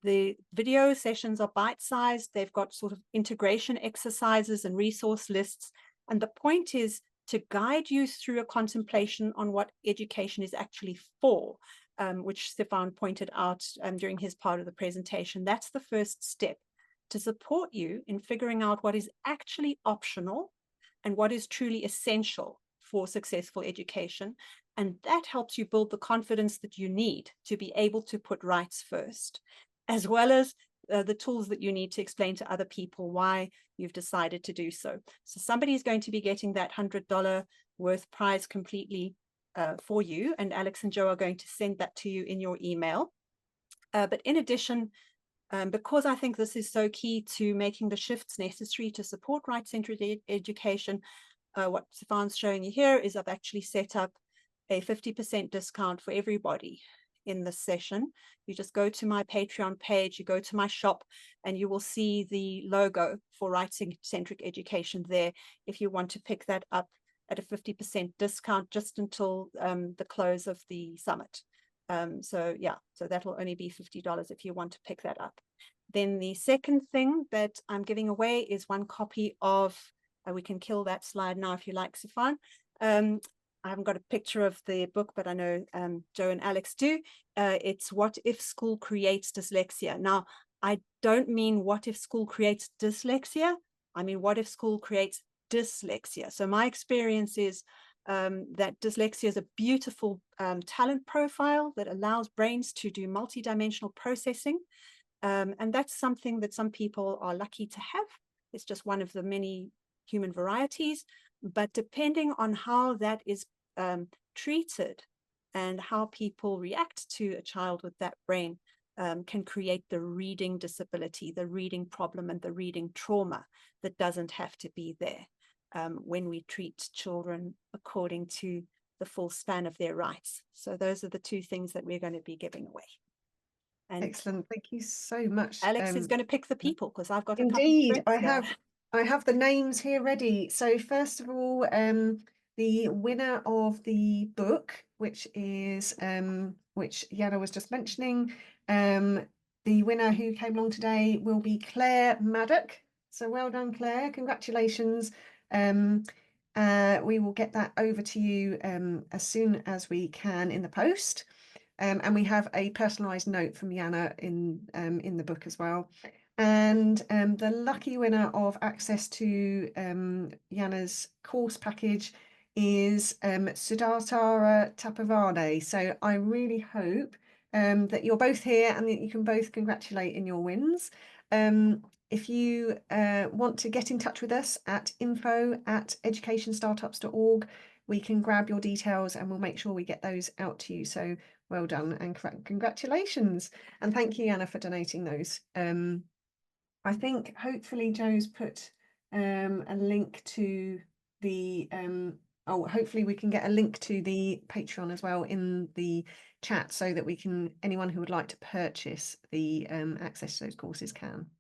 The video sessions are bite-sized. They've got sort of integration exercises and resource lists. And the point is to guide you through a contemplation on what education is actually for, which Sifaan pointed out during his part of the presentation. That's the first step, to support you in figuring out what is actually optional and what is truly essential for successful education. And that helps you build the confidence that you need to be able to put rights first, as well as the tools that you need to explain to other people why you've decided to do so. So somebody is going to be getting that $100 worth prize completely for you, and Alex and Joe are going to send that to you in your email. But in addition, because I think this is so key to making the shifts necessary to support right-centered education, what Sifaan's showing you here is I've actually set up a 50% discount for everybody in this session. You just go to my Patreon page, you go to my shop, and you will see the logo for right-centric education there if you want to pick that up at a 50% discount just until the close of the summit. So yeah, so that will only be $50 if you want to pick that up. Then the second thing that I'm giving away is one copy of, we can kill that slide now if you like, Sifaan. I haven't got a picture of the book, but I know Joe and Alex do. It's What If School Creates Dyslexia. Now, I don't mean what if school creates dyslexia. I mean, what if school creates dyslexia? So my experience is that dyslexia is a beautiful talent profile that allows brains to do multidimensional processing. And that's something that some people are lucky to have. It's just one of the many human varieties. But depending on how that is treated and how people react to a child with that brain can create the reading disability, the reading problem, and the reading trauma that doesn't have to be there when we treat children according to the full span of their rights. So those are the two things that we're going to be giving away. And excellent, thank you so much. Alex is going to pick the people because I've got indeed, a couple of I have the names here ready. So first of all, the winner of the book, which is which Jana was just mentioning, the winner who came along today will be Claire Maddock. So well done, Claire, congratulations. We will get that over to you as soon as we can in the post. And we have a personalised note from Jana in the book as well. And the lucky winner of access to Jana's course package is Sudartara Tapavane. So I really hope that you're both here and that you can both congratulate in your wins. If you want to get in touch with us at info@educationstartups.org, we can grab your details and we'll make sure we get those out to you. So well done and congratulations. And thank you, Jana, for donating those. I think hopefully Joe's put a link to the hopefully we can get a link to the Patreon as well in the chat so that we can, anyone who would like to purchase the access to those courses can.